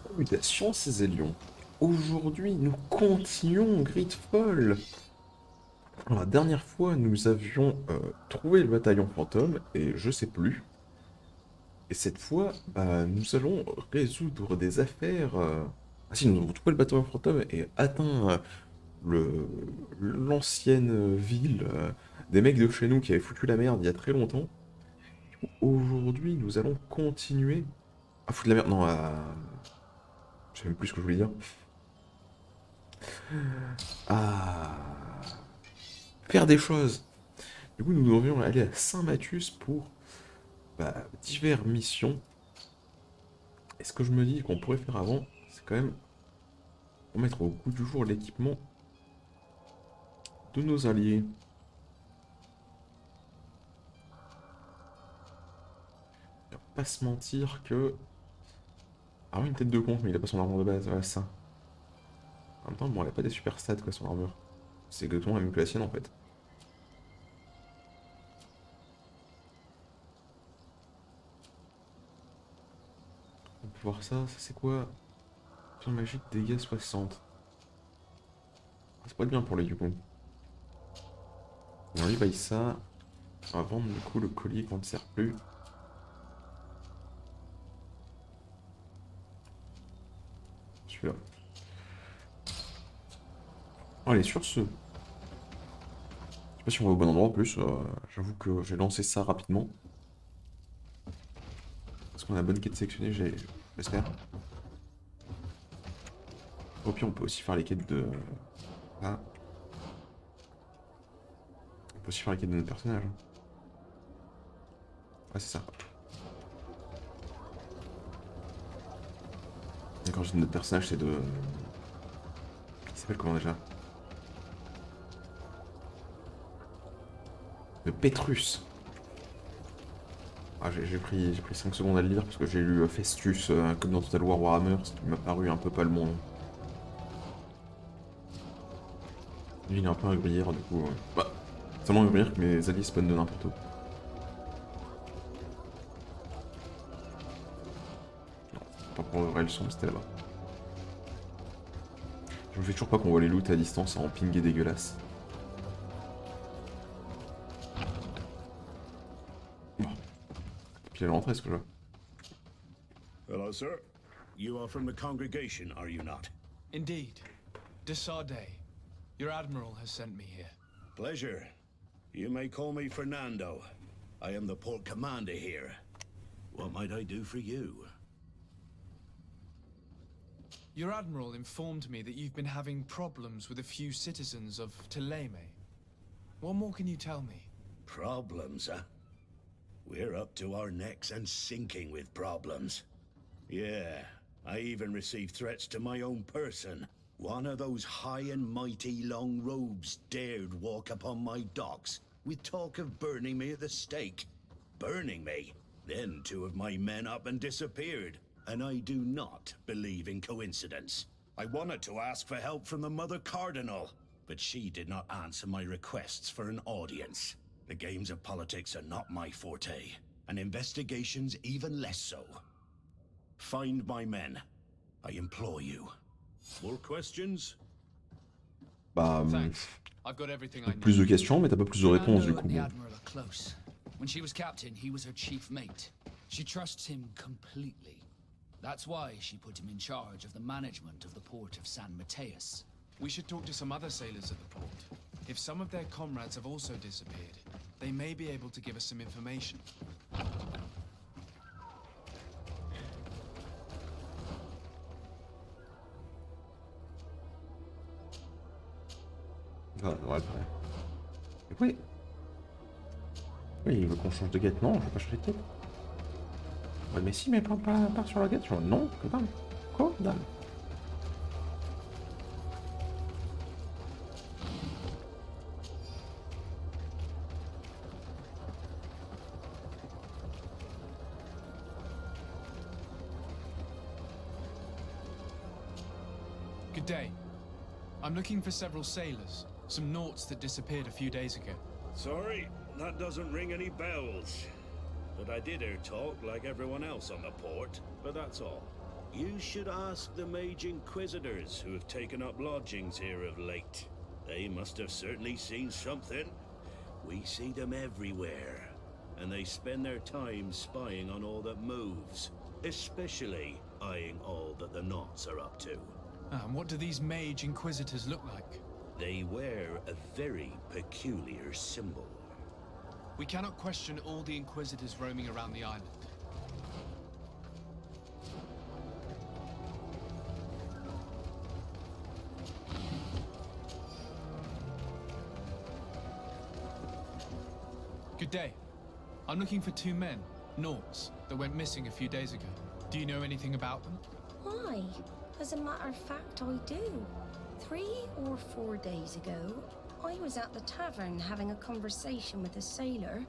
Salutations, ces Zélions. Aujourd'hui, nous continuons GreedFall. Alors, la dernière fois, nous avions trouvé le bataillon fantôme, et je sais plus. Et cette fois, bah, nous allons résoudre des affaires. Ah si, nous avons trouvé le bataillon fantôme et atteint le l'ancienne ville des mecs de chez nous qui avaient foutu la merde il y a très longtemps. Aujourd'hui, nous allons continuer à foutre la merde. Non, je sais même plus ce que je voulais dire. À faire des choses. Du coup, nous devrions aller à Saint-Mathius pour diverses missions. Et ce que je me dis qu'on pourrait faire avant, c'est quand même mettre au goût du jour l'équipement de nos alliés. Et on va pas se mentir que... Ah oui, une tête de con, mais il a pas son armure de base, voilà ça. En même temps, bon, elle a pas des super stats, quoi, son armure. C'est exactement la même que la sienne, en fait. On peut voir ça, ça c'est quoi? Action magique, dégâts 60. Ah, c'est pas bien pour lui, du coup. On lui baille ça. On va vendre, du coup, le collier qu'on ne sert plus. Celui-là. Allez, sur ce, je sais pas si on va au bon endroit en plus, j'avoue que j'ai lancé ça rapidement. Est-ce qu'on a la bonne quête sélectionnée, j'espère. Au pire, on peut aussi faire les quêtes de... Ah. On peut aussi faire les quêtes de notre personnage. Ah, c'est ça. Et quand je dis notre personnage, c'est de... Il s'appelle comment déjà? De Petrus. Ah, j'ai pris 5 secondes à le lire parce que j'ai lu Festus, comme dans Total War Warhammer, ce qui m'a paru un peu pas le bon nom. Lui, il est un peu un gruyère, du coup... Bah, seulement un gruyère que mes alliés spawnent de n'importe où. Non, pas pour le vrai le son, c'était là-bas. Je me fais toujours pas qu'on voit les loots à distance en ping et dégueulasse. Bon, puis à l'entrée, ce que je vois. Hello, sir. You are from the congregation, are you not? Indeed. De Sardet. Your admiral has sent me here. Pleasure. You may call me Fernando. I am the port commander here. What might I do for you? Your admiral informed me that you've been having problems with a few citizens of Teleme. What more can you tell me? Problems, huh? We're up to our necks and sinking with problems. Yeah, I even received threats to my own person. One of those high and mighty long robes dared walk upon my docks with talk of burning me at the stake. Burning me? Then two of my men up and disappeared, and I do not believe in coincidence. I wanted to ask for help from the Mother Cardinal, but she did not answer my requests for an audience. The games of politics are not my forte, and investigations even less so. Find my men. I implore you. More questions? Bah, Thanks. I've got everything I plus de need. questions, mais t'as pas plus de réponses, du Fernando coup. and the Bon. Admiral are close. When she was captain, he was her chief mate. She trusts him completely. That's why she put him in charge of the management of the port of San Mateus. We should talk to some other sailors at the port. If some of their comrades have also disappeared, they may be able to give us some information. Ah, ouais, oui. Oui, il veut qu'on change de quête. Non, je vais pas changer de quête. Ouais, mais si, mais pas sur la quête. Non, que dalle. Quoi, que dalle. Good day. I'm looking for several sailors. Some naughts that disappeared a few days ago. Sorry, that doesn't ring any bells. But I did hear talk like everyone else on the port, but that's all. You should ask the mage inquisitors who have taken up lodgings here of late. They must have certainly seen something. We see them everywhere, and they spend their time spying on all that moves, especially eyeing all that the Knots are up to. And what do these mage inquisitors look like? They wear a very peculiar symbol. We cannot question all the inquisitors roaming around the island. Good day. I'm looking for 2 men, Nauts, that went missing a few days ago. Do you know anything about them? Why? As a matter of fact, I do. 3 or 4 days ago, I was at the tavern having a conversation with a sailor,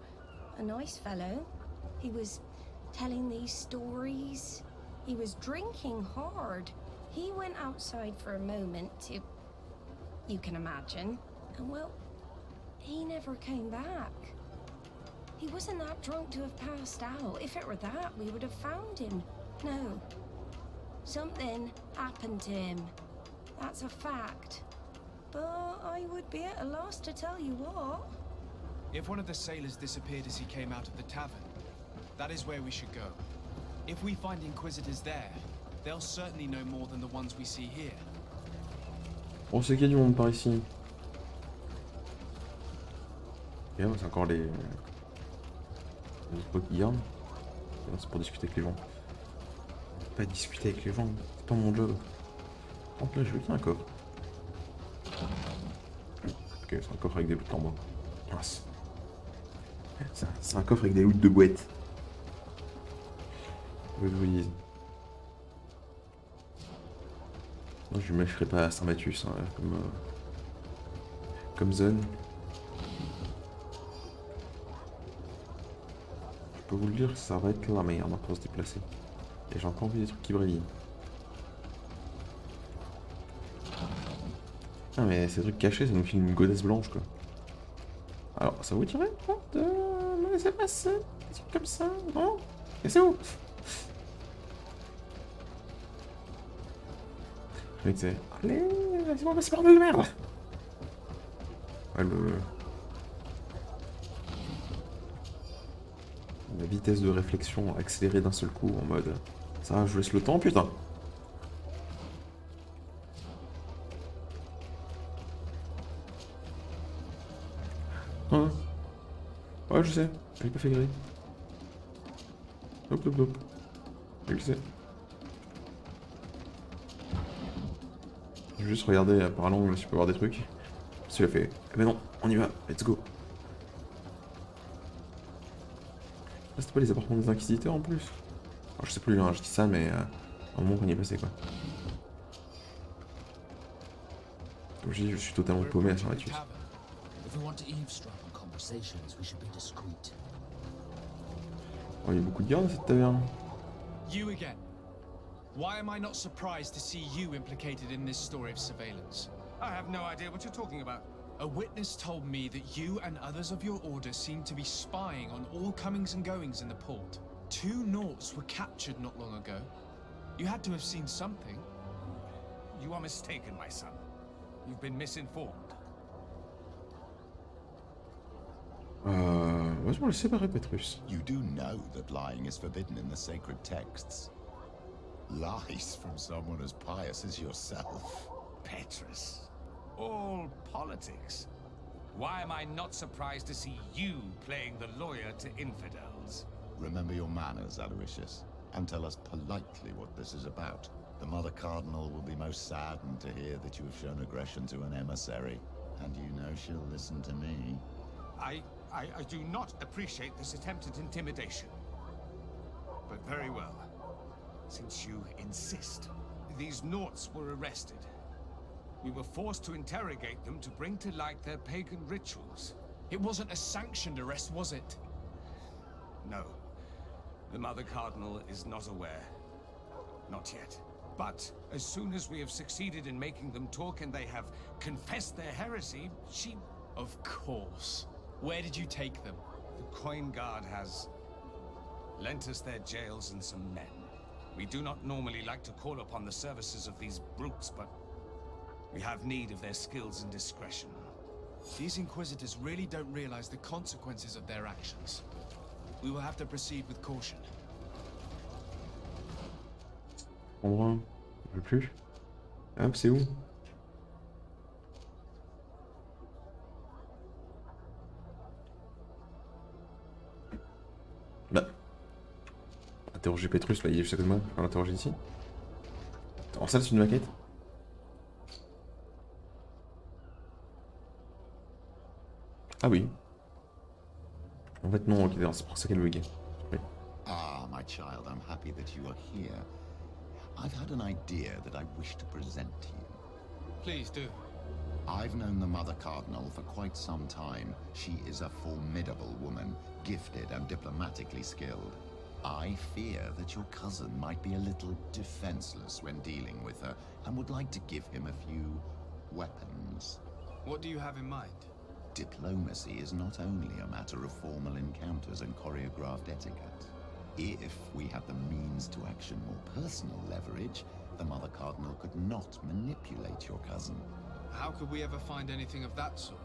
a nice fellow. He was telling these stories. He was drinking hard. He went outside for a moment to... you can imagine. And well, he never came back. He wasn't that drunk to have passed out. If it were that, we would have found him. No. Something happened to him. That's a fact. But I would be at a loss to tell you what. If one of the sailors disappeared as he came out of the tavern, that is where we should go. If we find inquisitors there, they'll certainly know more than the ones we see here. On sait qu'il y a du monde par ici. Et là, c'est encore les autres qui gardent. C'est pour discuter avec les gens. Pas discuter avec les gens, c'est pas mon job. Donc là, je veux qu'il y ait un coffre. Ok, c'est un coffre avec des bouts en bois. Mince. C'est un coffre avec des houttes de boîte. Oui, je vous dise. Moi, je ne mâcherai pas à Saint-Mathus, hein, comme zone. Je peux vous le dire, ça va être la merde pour se déplacer. Et j'ai encore vu des trucs qui brillent. Ah mais ces trucs cachés, ça nous file une godasse blanche quoi. Alors, ça vous dirait pas de me laisser passer des trucs comme ça, non? Laissez-vous. Le mec c'est... Allez, laissez-moi passer par de la merde. Ouais, la vitesse de réflexion accélérée d'un seul coup en mode... Ça, je vous laisse le temps, putain. Hein? Ouais, je sais. J'ai pas fait gré. Hop, hop, hop. Je le sais. Je vais juste regarder par l'angle si je peux voir des trucs. Si il a fait. Eh ben non, on y va, let's go. Ah, c'était pas les appartements des inquisiteurs en plus? Alors, je sais plus, hein, je dis ça, mais au moment qu'on y est passé quoi. Comme je dis, je suis totalement paumé à Saint-Mathus. Oh, il y a beaucoup de gardes dans cette taverne. You again. Why am I not surprised to see you implicated in this story of surveillance? I have no idea what you're talking about. A witness told me that you and others of your order seem to be spying on all comings and goings in the port. 2 Nauts were captured not long ago. You had to have seen something. You are mistaken, my son. You've been misinformed. Vas-y, le séparer, Petrus. You do know that lying is forbidden in the sacred texts. Lies from someone as pious as yourself. Petrus. All politics. Why am I not surprised to see you playing the lawyer to infidels? Remember your manners, Aloysius, and tell us politely what this is about. The Mother Cardinal will be most saddened to hear that you have shown aggression to an emissary, and you know she'll listen to me. I do not appreciate this attempt at intimidation. But very well. Since you insist, these Nauts were arrested. We were forced to interrogate them to bring to light their pagan rituals. It wasn't a sanctioned arrest, was it? No. The Mother Cardinal is not aware. Not yet. But as soon as we have succeeded in making them talk and they have confessed their heresy, she... Of course. Where did you take them? The Coin Guard has lent us their jails and some men. We do not normally like to call upon the services of these brutes, but we have need of their skills and discretion. These Inquisitors really don't realize the consequences of their actions. We will have to proceed with caution. Endroit, je veux plus. Hop, c'est où? Bah. Interroger Petrus, là, il est juste à côté de moi. On va l'interroger ici. En salle, c'est une maquette. Ah oui. En fait, non, ok, c'est pour ça qu'elle buguait. Oui. Ah, my child, I'm happy that you are here. I've had an idea that I wish to present to you. Please do. I've known the Mother Cardinal for quite some time. She is a formidable woman, gifted and diplomatically skilled. I fear that your cousin might be a little defenseless when dealing with her, and would like to give him a few weapons. What do you have in mind? Diplomacy is not only a matter of formal encounters and choreographed etiquette. If we had the means to action more personal leverage, the Mother Cardinal could not manipulate your cousin. How could we ever find anything of that sort?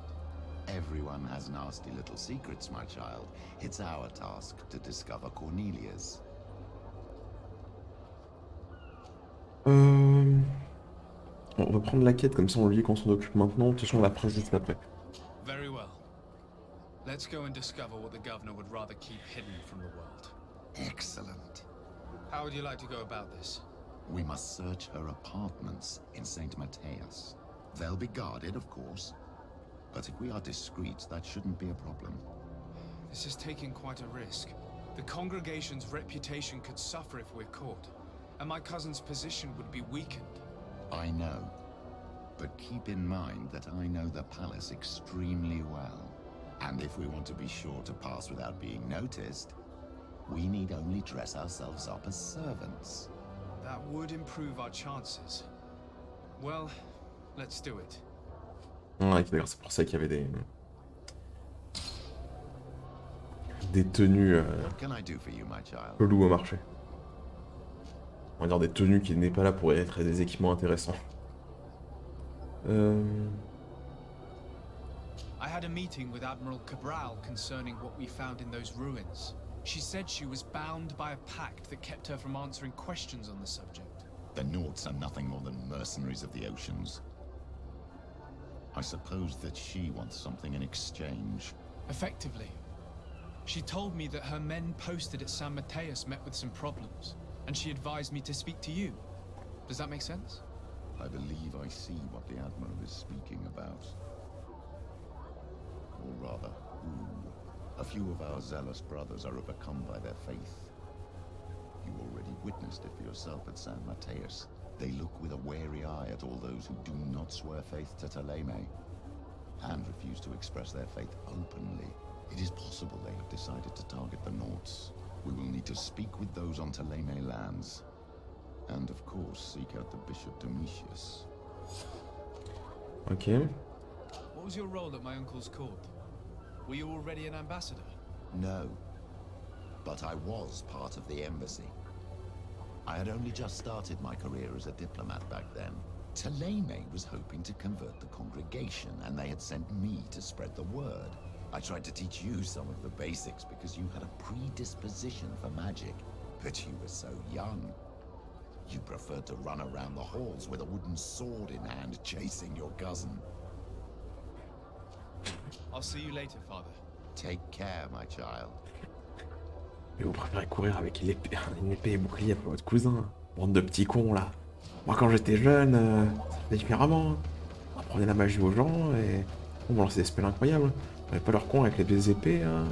Everyone has nasty little secrets, my child. It's our task to discover Cornelia's. On va prendre la quête, comme ça on lui dit qu'on s'en occupe maintenant. De toute façon, on la fera juste après. Very well. Let's go and discover what the governor would rather keep hidden from the world. Excellent. How would you like to go about this? We must search her apartments in St. Matthias. They'll be guarded, of course. But if we are discreet, that shouldn't be a problem. This is taking quite a risk. The congregation's reputation could suffer if we're caught, and my cousin's position would be weakened. I know. But keep in mind that I know the palace extremely well. And if we want to be sure to pass without being noticed, we need only dress ourselves up as servants. That would improve our chances. Well, let's do it. Ah, ok, d'accord, c'est pour ça qu'il y avait des tenues What can I do for you, my child? cheloues au marché. On va dire des tenues qui n'est pas là pour être des équipements intéressants. I had a meeting with Admiral Cabral concerning what we found in those ruins. She said she was bound by a pact that kept her from answering questions on the subject. The Nauts are nothing more than mercenaries of the oceans. I suppose that she wants something in exchange. Effectively. She told me that her men posted at San Mateus met with some problems, and she advised me to speak to you. Does that make sense? I believe I see what the Admiral is speaking about. Or rather, who. A few of our zealous brothers are overcome by their faith. You already witnessed it for yourself at San Mateus. They look with a wary eye at all those who do not swear faith to Taleme, and refuse to express their faith openly. It is possible they have decided to target the Nauts. We will need to speak with those on Taleme lands, and of course seek out the Bishop Domitius. Ok. What was your role at my uncle's court? Were you already an ambassador? No, but I was part of the embassy. I had only just started my career as a diplomat back then. Taleme was hoping to convert the congregation, and they had sent me to spread the word. I tried to teach you some of the basics because you had a predisposition for magic, but you were so young. You preferred to run around the halls with a wooden sword in hand, chasing your cousin. I'll see you later, father. Take care, my child. Mais vous préférez courir avec une épée et bouclier pour votre cousin. Bande de petits cons là. Moi quand j'étais jeune, c'était différemment. On apprenait la magie aux gens et on lançait des spells incroyables. On avait pas leur con avec les deux épées. Hein.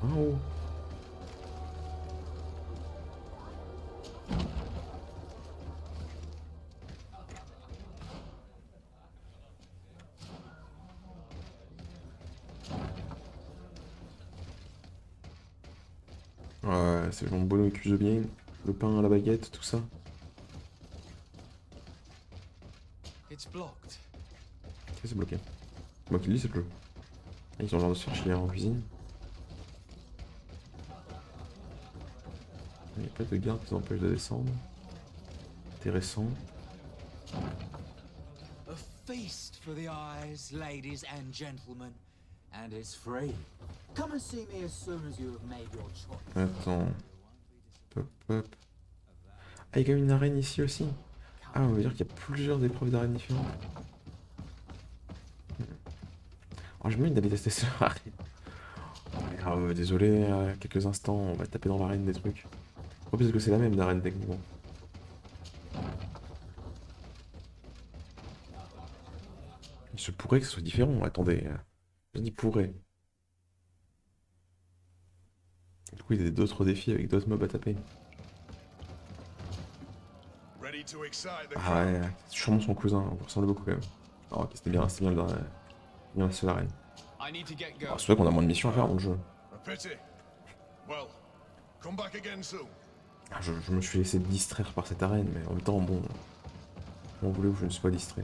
Oh. Ouais, c'est le bonhomme qui use bien. Le pain, la baguette, tout ça. It's blocked. C'est bloqué. C'est moi qui le dis, c'est le jeu. Ah, ils ont l'air de se faire chier en cuisine. Il n'y a pas de garde qui nous empêche de descendre. Intéressant. A feast for the eyes, ladies and gentlemen, and it's free. Come and see me as soon as you have made your choice. Attends. Hop, hop. Ah, il y a quand même une arène ici aussi. Ah, on veut dire qu'il y a plusieurs épreuves d'arène différentes. Alors, j'ai même envie d'aller tester cette arène. Désolé, quelques instants, on va taper dans l'arène des trucs. Oh, parce que c'est la même d'arène techniquement. Il se pourrait que ce soit différent, attendez. Je dis pourrait. Du coup, il y a d'autres défis avec d'autres mobs à taper. Ah ouais, c'est sûrement son cousin, on ressemble beaucoup quand même. Alors, ok, c'était bien la seule arène. Alors, c'est vrai qu'on a moins de missions à faire dans le jeu. Ah, je me suis laissé distraire par cette arène, mais en même temps, bon... Comment voulez-vous que je ne sois distrait?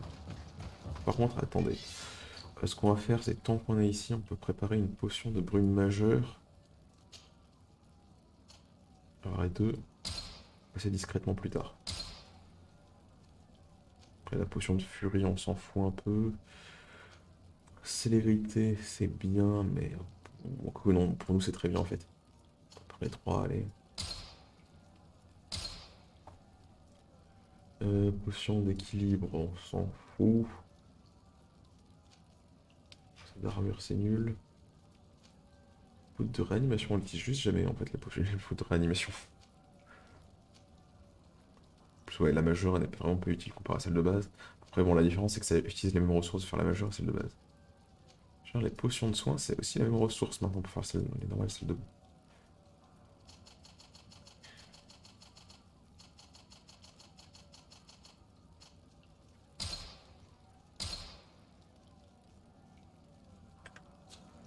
Par contre, attendez. Ce qu'on va faire, c'est tant qu'on est ici, on peut préparer une potion de brume majeure. Alors, et deux, passer discrètement plus tard. Après, la potion de furie, on s'en fout un peu. Célérité, c'est bien, mais... Bon, non, pour nous, c'est très bien, en fait. Après 3, allez. Potion d'équilibre, on s'en fout. D'armure, c'est nul. Poudre de réanimation, on l'utilise juste jamais en fait, la poudre de réanimation. En plus, ouais, la majeure, elle n'est vraiment pas utile comparée à celle de base. Après, bon, la différence, c'est que ça utilise les mêmes ressources pour faire la majeure et celle de base. Genre, les potions de soins, c'est aussi la même ressource maintenant pour faire les normales, celle de base.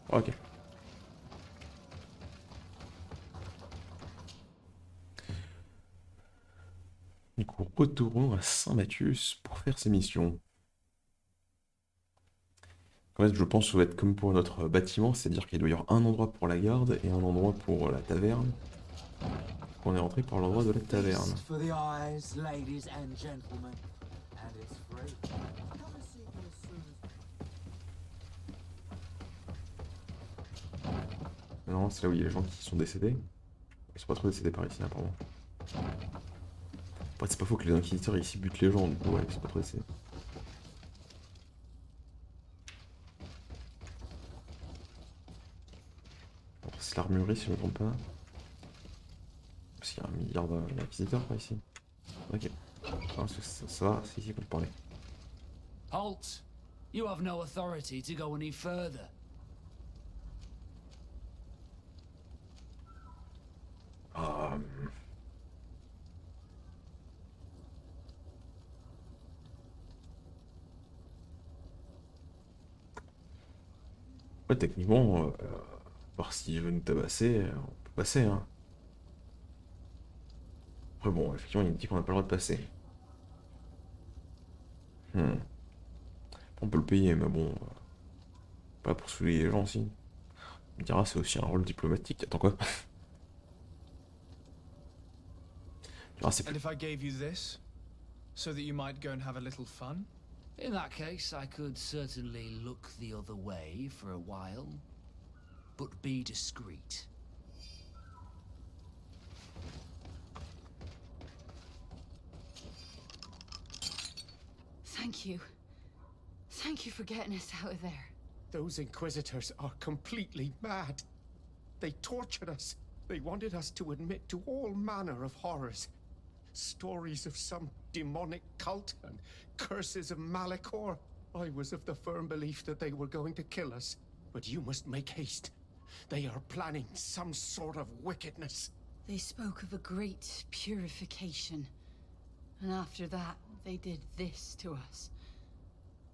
Ok. Du coup, retournons à Saint-Mathius pour faire ses missions. En fait, je pense que ça va être comme pour notre bâtiment, c'est-à-dire qu'il doit y avoir un endroit pour la garde et un endroit pour la taverne. On est rentré par l'endroit de la taverne. Non, c'est là où il y a les gens qui sont décédés. Ils sont pas trop décédés par ici, apparemment. Après, c'est pas faux que les inquisiteurs ici butent les gens, du coup, ouais, ils sont pas trop décédés. C'est l'armurerie, si je ne me trompe pas. Parce qu'il y a un milliard d'inquisiteurs, par ici. Ok. Alors, ça va, c'est ici qu'on peut parler. Halt! You have no authority to go any further. Ouais, techniquement, voir s'il veut nous tabasser, on peut passer, hein. Après, bon, effectivement, il dit qu'on n'a pas le droit de passer. On peut le payer, mais bon, pas pour soulever les gens aussi. On me dira, c'est aussi un rôle diplomatique. Attends quoi? Ah, c'est And if I gave you this, so that you might go and have a little fun? In that case, I could certainly look the other way for a while. But be discreet. Thank you. Thank you for getting us out of there. Those Inquisitors are completely mad. They tortured us. They wanted us to admit to all manner of horrors. Stories of some demonic cult and curses of Malachor. I was of the firm belief that they were going to kill us. But you must make haste. They are planning some sort of wickedness. They spoke of a great purification. And after that, they did this to us.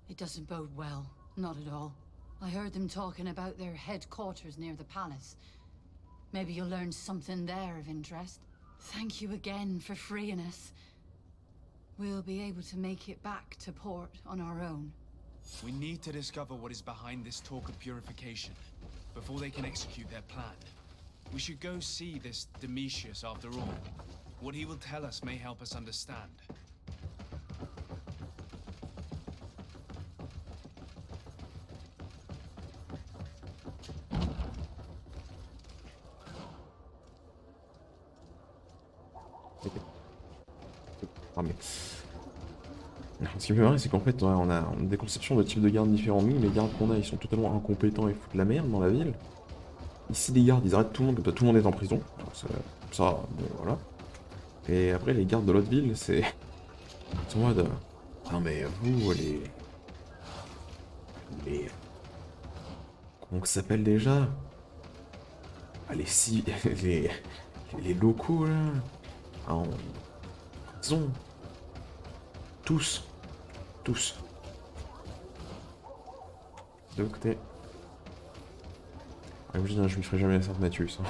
It doesn't bode well, not at all. I heard them talking about their headquarters near the palace. Maybe you'll learn something there of interest. Thank you again for freeing us. We'll be able to make it back to port on our own. We need to discover what is behind this talk of purification, before they can execute their plan. We should go see this Domitius after all. What he will tell us may help us understand. Ah mais... Ce qui me fait marrer, c'est qu'en fait, on a des conceptions de types de gardes différents. Nous, les gardes qu'on a, ils sont totalement incompétents et foutent la merde dans la ville. Ici, les gardes, ils arrêtent tout le monde, comme ça, tout le monde est en prison. Donc, ça, bon, voilà. Et après, les gardes de l'autre ville, c'est... Ils sont en mode... Non mais vous, les... Comment ça s'appelle déjà? Ah, les... Les locaux, là... Ah, en prison. Tous. Tous. De l'autre côté. Ah, je lui ferai jamais la Sainte Mathius. Hein.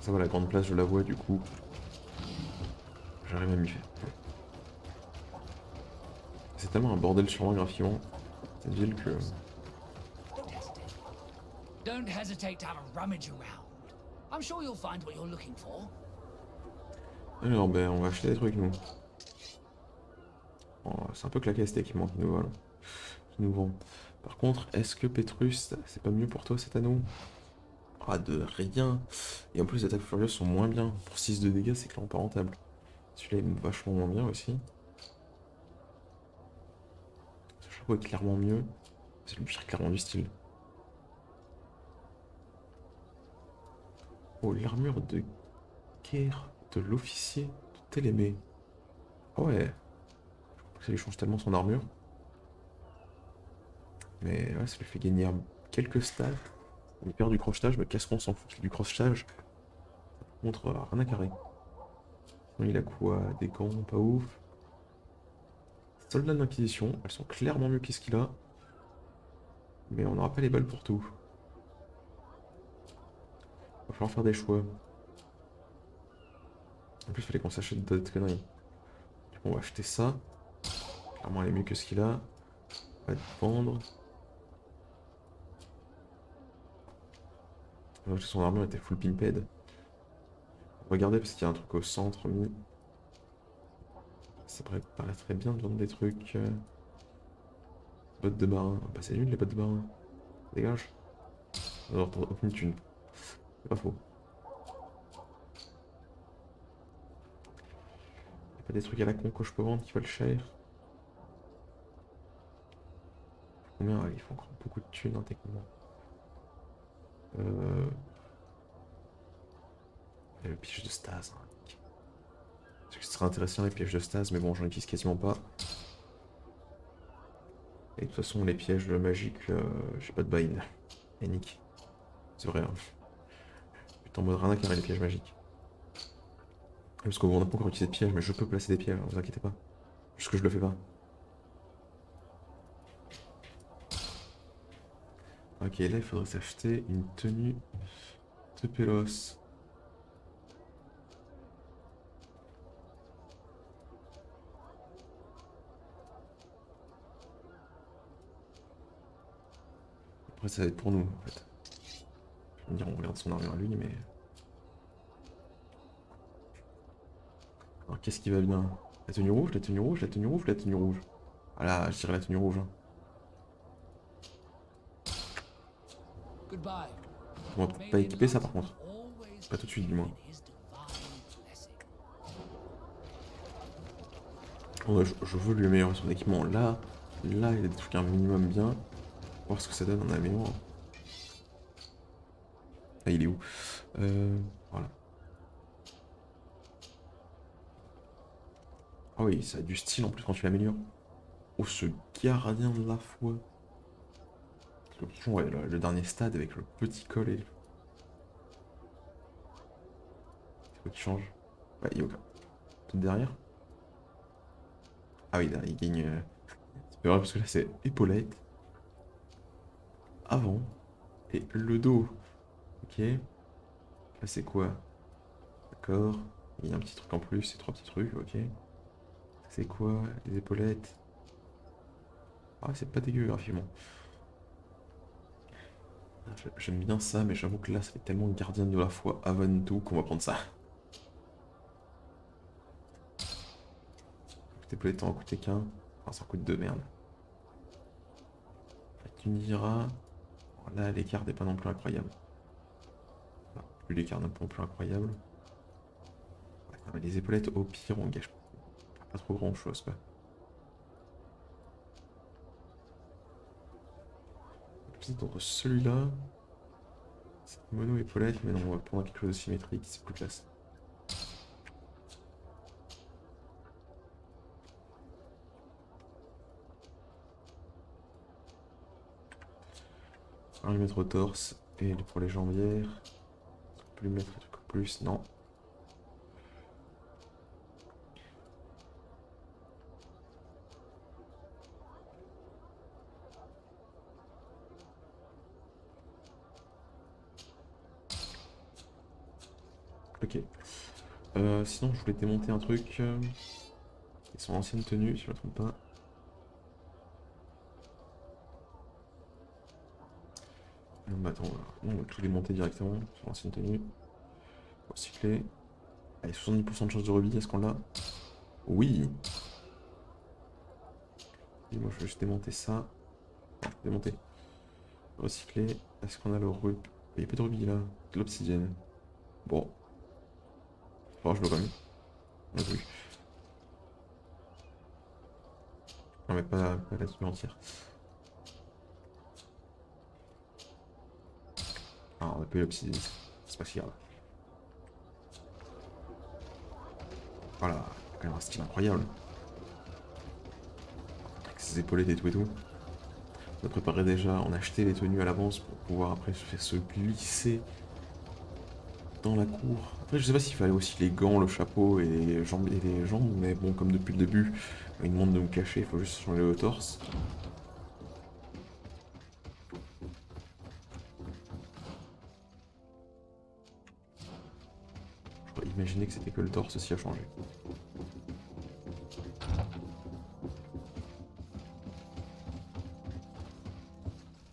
Ça va, la grande place, je la vois, du coup. J'arrive à m'y faire. C'est tellement un bordel sur moi graphiquement, cette ville que... Don't hesitate to have a rummage around. I'm sure you'll find what you're looking for. Alors, ben, on va acheter des trucs, nous. Oh, c'est un peu claqué cet équipement qui nous, voilà, qui nous vend. Par contre, est-ce que Petrus, c'est pas mieux pour toi cet anneau? Ah, de rien. Et en plus, les attaques furieuses sont moins bien. Pour 6 de dégâts, c'est clairement pas rentable. Celui-là est vachement moins bien aussi. Ce chapeau est clairement mieux. C'est le pire clairement du style. Oh, l'armure de guerre de l'officier de Télémée. Ah ouais. Ça lui change tellement son armure. Mais ouais, ça lui fait gagner quelques stats. Il perd du crochetage, mais qu'est-ce qu'on s'en fout du crochetage? Contre rien à carrer. Sinon, il a quoi? Des gants, pas ouf. Soldats de l'Inquisition, elles sont clairement mieux qu'est-ce qu'il a. Mais on n'aura pas les balles pour tout. Va falloir faire des choix. En plus, il fallait qu'on s'achète d'autres conneries. Du coup, on va acheter ça. Clairement, elle est mieux que ce qu'il a. On va te vendre. Son armure était full pimped. Regardez parce qu'il y a un truc au centre mis. Ça paraîtrait bien de vendre des trucs. Bottes de marin. Bah c'est nul les bottes de marin. Dégage. Alors aucune thune. C'est pas faux. Y'a pas des trucs à la con que je peux vendre qui valent cher. Combien? Ouais, il faut encore beaucoup de thunes hein, techniquement. Et le piège de stase. Hein. Parce que ce serait intéressant les pièges de stase, mais bon, j'en utilise quasiment pas. Et de toute façon, les pièges magiques, j'ai pas de bind. Et nick. C'est vrai. Hein. Putain, en mode rien à carrer les pièges magiques. Parce qu'on n'a pas encore utilisé de pièges, mais je peux placer des pièges, hein, vous inquiétez pas. Juste que je le fais pas. Ok, là il faudrait s'acheter une tenue de Pélos. Après ça va être pour nous en fait. Je vais me dire on regarde son armure à lui mais... Alors qu'est-ce qui va bien? La tenue rouge, la tenue rouge, la tenue rouge, la tenue rouge. Ah là, je dirais la tenue rouge. Hein. On va peut-être pas équiper ça par contre. Pas tout de suite du moins. Oh, je veux lui améliorer son équipement. Là, il a des trucs un minimum bien. Voir ce que ça donne en améliorant. Ah, il est où? Voilà. Ah oui, ça a du style en plus quand tu l'améliores. Oh, ce gardien de la foi. Ouais, le dernier stade avec le petit col et... C'est quoi qui change? Bah, Yoga. Peut-être derrière? Ah oui, là, il gagne... C'est pas vrai parce que là, c'est épaulette. Avant. Et le dos. Ok. Là, c'est quoi? D'accord. Il y a un petit truc en plus, c'est 3 petits trucs, ok. C'est quoi? Les épaulettes. Ah, c'est pas dégueu graphiquement. J'aime bien ça, mais j'avoue que là, ça fait tellement gardien de la foi avant tout qu'on va prendre ça. Coûter pelletant, en coûter qu'un. Enfin, ça en coûte deux, merde. Tu me diras. Là, l'écart n'est pas non plus incroyable. Enfin, plus l'écart n'est pas non plus incroyable. Ouais, non, mais les épaulettes, au pire, on gâche pas trop grand chose, quoi. Peut-être entre celui-là. Cette mono épaulette, mais non, on va prendre quelque chose de symétrique, c'est plus classe. On va le mettre au torse et pour les jambières. On peut lui mettre un truc en plus, non. Ok. Sinon, je voulais démonter un truc. Ils sont anciennes tenues, si je ne me trompe pas. Non, bah attends, non, on va tout démonter directement sur l'ancienne tenue. Recycler. Allez, 70% de chance de rebis, est-ce qu'on l'a? Oui! Et moi, je vais juste démonter ça. Non, démonter. Recycler. Est-ce qu'on a le rubis? Il n'y a pas de rubis là. De l'obsidienne. Bon. Oh, je le remets. On a vu. Non, mais pas la tenue entière. Ah, on a pas eu l'obsidienne. C'est pas si grave. Voilà, il y a quand même un style incroyable. Avec ses épaulettes et tout et tout. On a préparé déjà, on a acheté les tenues à l'avance pour pouvoir après se glisser dans la cour. Après, je sais pas s'il fallait aussi les gants, le chapeau et les jambes, mais bon, comme depuis le début, il demande de me cacher, il faut juste changer le torse. Je pourrais imaginer que c'était que le torse aussi a changé.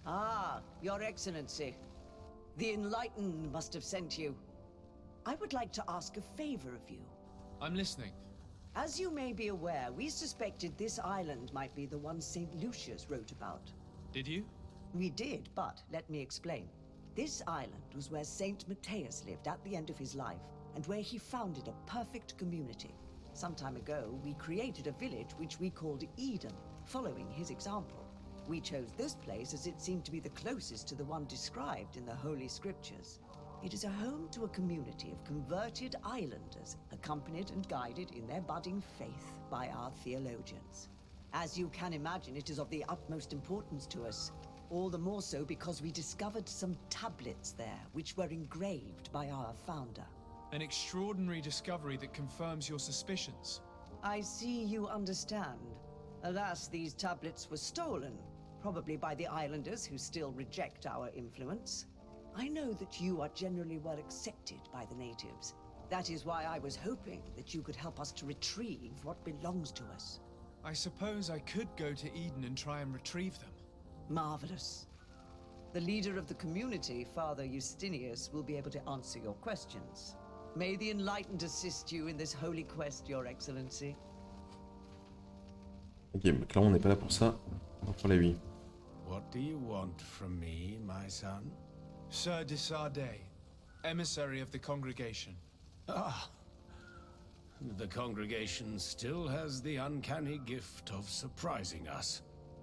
Ah, Your Excellency. The Enlightened must have sent you. I would like to ask a favor of you. I'm listening. As you may be aware, we suspected this island might be the one St. Lucius wrote about. Did you? We did, but let me explain. This island was where St. Matthias lived at the end of his life, and where he founded a perfect community. Some time ago, we created a village which we called Eden, following his example. We chose this place as it seemed to be the closest to the one described in the Holy Scriptures. It is a home to a community of converted islanders, accompanied and guided in their budding faith by our theologians. As you can imagine, it is of the utmost importance to us, all the more so because we discovered some tablets there, which were engraved by our founder. An extraordinary discovery that confirms your suspicions. I see you understand. Alas, these tablets were stolen, probably by the islanders who still reject our influence. I know that you are generally well accepted by the natives. That is why I was hoping that you could help us to retrieve what belongs to us. I suppose I could go to Eden and try and retrieve them. Marvelous. The leader of the community, Father Justinius, will be able to answer your questions. May the Enlightened assist you in this holy quest, Your Excellency. Ok, mais clairement on n'est pas là pour ça. On va prendre la 8. What do you want from me, my son? Sir de Sardet, emissary of the congregation. Ah, the congregation still has the uncanny gift of surprising us.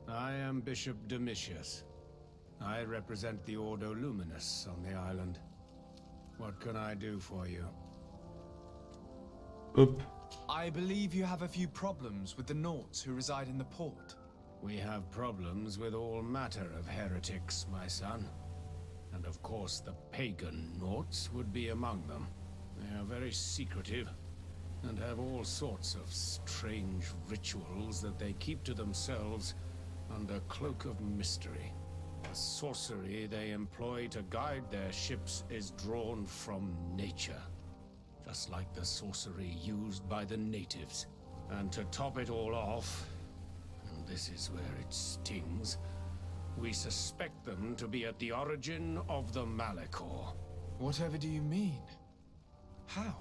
I am Bishop Domitius. I represent the Ordo Luminous on the island. What can I do for you? Hop. I believe you have a few problems with the Nauts who reside in the port. We have problems with all matter of heretics, my son. And of course the pagan Nauts would be among them. They are very secretive, and have all sorts of strange rituals that they keep to themselves under cloak of mystery. The sorcery they employ to guide their ships is drawn from nature, just like the sorcery used by the natives. And to top it all off, and this is where it stings, We suspect them to be at the origin of the Malachor. Whatever do you mean? How?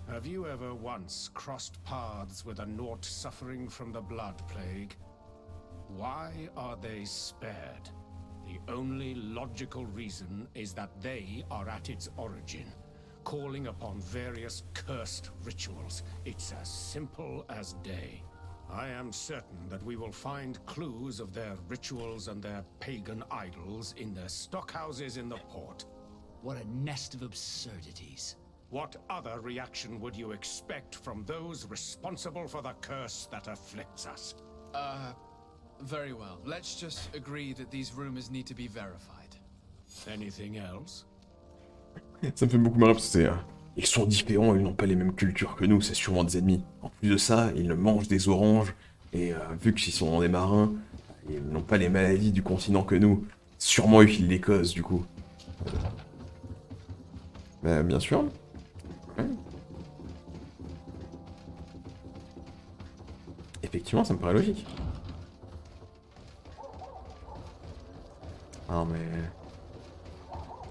Have you ever once crossed paths with a Nort suffering from the Blood Plague? Why are they spared? The only logical reason is that they are at its origin, calling upon various cursed rituals. It's as simple as day. I am certain that we will find clues of their rituals and their pagan idols in their stockhouses in the port. What a nest of absurdities. What other reaction would you expect from those responsible for the curse that afflicts us? Very well. Let's just agree that these rumors need to be verified. Anything else? Ça me fait beaucoup marrer parce que ils sont différents, ils n'ont pas les mêmes cultures que nous, c'est sûrement des ennemis. En plus de ça, ils mangent des oranges, et vu qu'ils sont des marins, ils n'ont pas les maladies du continent que nous. Sûrement eux qui les causent, du coup. Bah, bien sûr. Ouais. Effectivement, ça me paraît logique. Ah mais...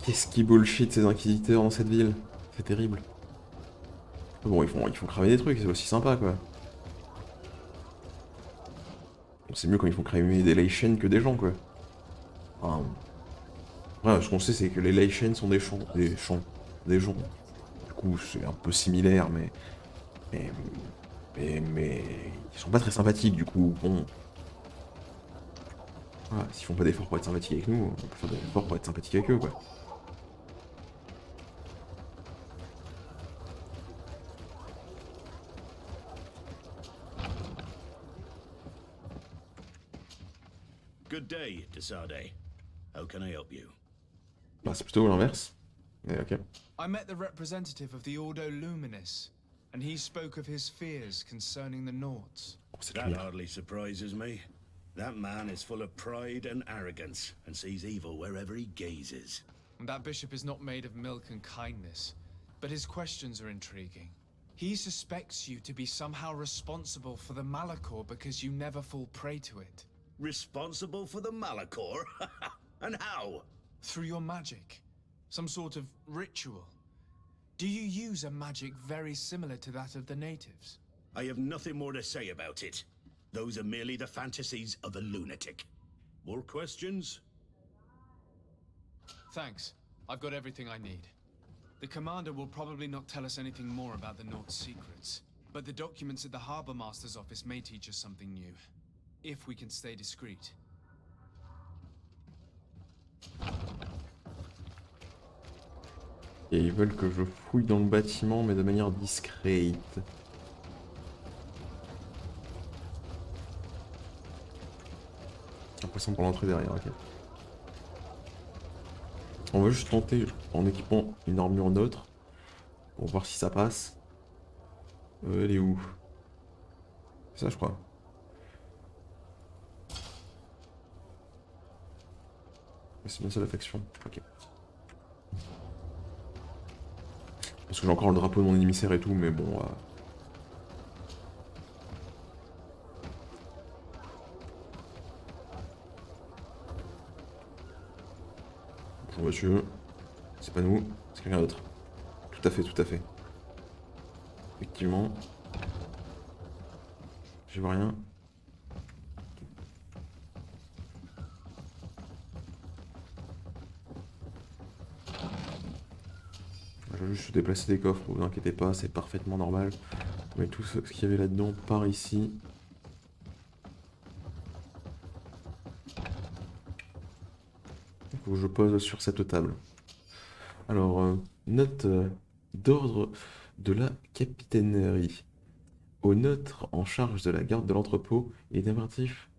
Qu'est-ce qui bullshit ces inquisiteurs dans cette ville? C'est terrible. Bon, ils font cramer des trucs, c'est aussi sympa, quoi. Bon, c'est mieux quand ils font cramer des Leishen que des gens, quoi. Enfin... Ouais, ce qu'on sait, c'est que les Leishen sont des gens. Du coup, c'est un peu similaire, mais ils sont pas très sympathiques, du coup, bon... Voilà, s'ils font pas d'efforts pour être sympathiques avec nous, on peut faire des efforts pour être sympathiques avec eux, quoi. Good day, Desade. How can I help you? Bah, c'est plutôt l'inverse. Mais ok. I met the representative of the Ordo Luminis, and he spoke of his fears concerning the Nauts. That hardly surprises me. That man is full of pride and arrogance, and sees evil wherever he gazes. And that bishop is not made of milk and kindness, but his questions are intriguing. He suspects you to be somehow responsible for the Malachor because you never fall prey to it. Responsible for the Malachor? And how? Through your magic. Some sort of ritual. Do you use a magic very similar to that of the natives? I have nothing more to say about it. Those are merely the fantasies of a lunatic. More questions? Thanks. I've got everything I need. The commander will probably not tell us anything more about the Nort's secrets, but the documents at the Harbor Master's office may teach us something new. If we can stay discreet. Et ils veulent que je fouille dans le bâtiment, mais de manière discrète. En passant par l'entrée derrière, ok. On va juste tenter en équipant une armure neutre pour voir si ça passe. Elle est où? C'est ça, je crois. C'est bien ça la faction. Ok. Parce que j'ai encore le drapeau de mon émissaire et tout, mais bon. Bonjour monsieur. C'est pas nous, c'est quelqu'un d'autre. Tout à fait, tout à fait. Effectivement. Je vois rien. Je vais juste déplacer des coffres, vous inquiétez pas, c'est parfaitement normal. Mais tout ce qu'il y avait là-dedans par ici. Il faut que je pose sur cette table. Alors, note d'ordre de la capitainerie. Au neutre en charge de la garde de l'entrepôt, il est impératif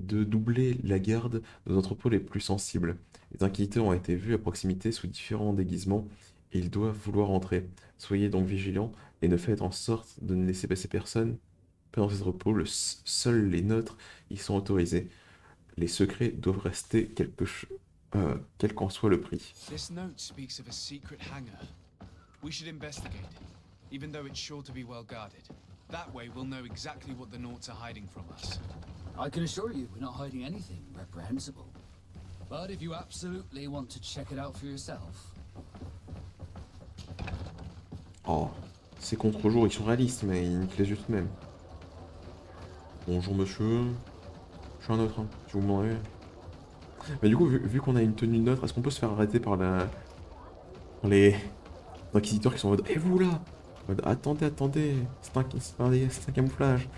de doubler la garde des entrepôts les plus sensibles. Les inquisiteurs ont été vus à proximité sous différents déguisements et ils doivent vouloir entrer. Soyez donc vigilants et ne faites en sorte de ne laisser passer personne. Pas dans ces entrepôts, seuls les nôtres y sont autorisés. Les secrets doivent rester quel qu'en soit le prix. This note speaks of a secret hangar. We should investigate, even though it's sure to be well guarded. That way we'll know exactly what the Nauts are hiding from us. I can assure you we're not hiding anything reprehensible. But if you absolutely want to check it out for yourself... Oh, ces contre-jours, ils sont réalistes, mais ils niquent les yeux tout de même. Bonjour monsieur. Je suis un autre, hein, si vous me demandez. Mais du coup, vu qu'on a une tenue neutre, est-ce qu'on peut se faire arrêter par les inquisiteurs qui sont en mode et vous là? En mode, attendez, attendez, c'est un camouflage.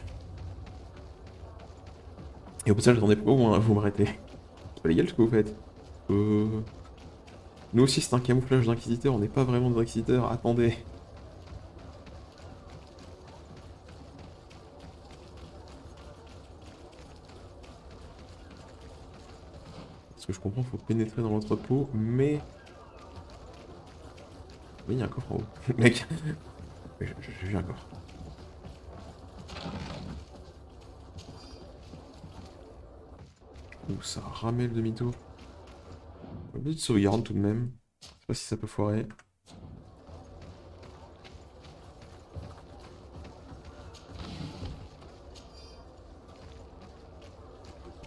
Et au passage, attendez, pourquoi vous m'arrêtez? C'est pas légal ce que vous faites. Nous aussi, c'est un camouflage d'inquisiteurs, on n'est pas vraiment des inquisiteurs, attendez. Ce que je comprends, il faut pénétrer dans l'entrepôt, mais... Oui, il y a un coffre en haut. Mec, j'ai vu un coffre. Ouh, ça ramait le demi-tour. Une petite sauvegarde tout de même. Je sais pas si ça peut foirer.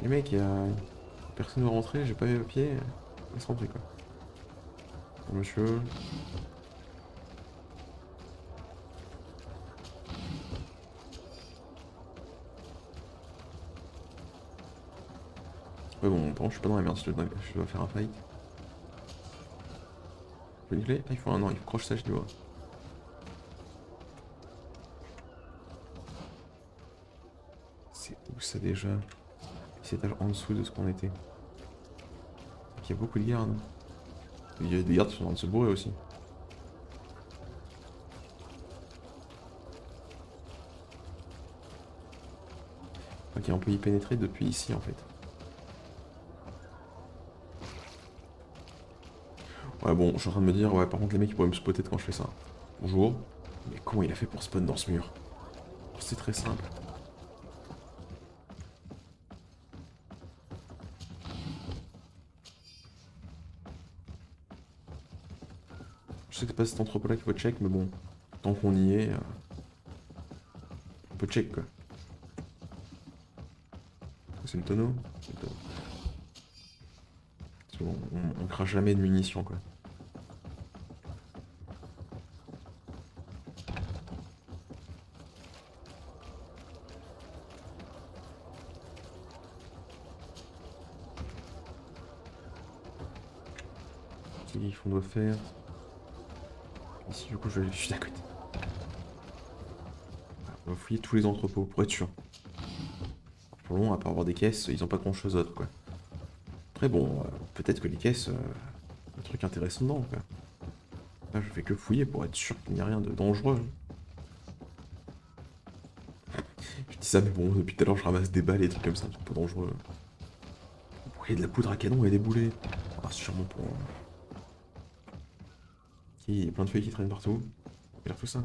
Les mecs, il y a... Personne ne va rentrer, j'ai pas mes papiers. Laisse rentrer quoi. Monsieur. Ouais bon, par contre je suis pas dans la merde, je dois faire un fight. Je peux niquer? Ah, il faut un an, il faut croche ça, je dois. C'est où ça déjà? C'est étage en dessous de ce qu'on était. Il y a beaucoup de gardes. Il y a des gardes qui sont en train de se bourrer aussi. Ok, on peut y pénétrer depuis ici en fait. Ouais bon, je suis en train de me dire, ouais par contre les mecs ils pourraient me spotter quand je fais ça. Bonjour. Mais comment il a fait pour spawn dans ce mur? C'est très simple. Je sais que c'est pas cet entrepôt là qu'il faut check, mais bon, tant qu'on y est, on peut check quoi. C'est le tonneau? C'est le tonneau. Bon, on crache jamais de munitions quoi. Qu'est-ce qu'on doit faire? Ici du coup je vais aller juste à côté. On va fouiller tous les entrepôts pour être sûr. Pour le moment, à part avoir des caisses, ils ont pas grand chose d'autre quoi. Après bon, peut-être que les caisses, un truc intéressant dedans quoi. Là je fais que fouiller pour être sûr qu'il n'y a rien de dangereux. Je dis ça mais bon, depuis tout à l'heure je ramasse des balles et des trucs comme ça, c'est pas dangereux. Il y a de la poudre à canon et des boulets. Ah sûrement pour... Ok, il y a plein de feuilles qui traînent partout. On va faire tout ça.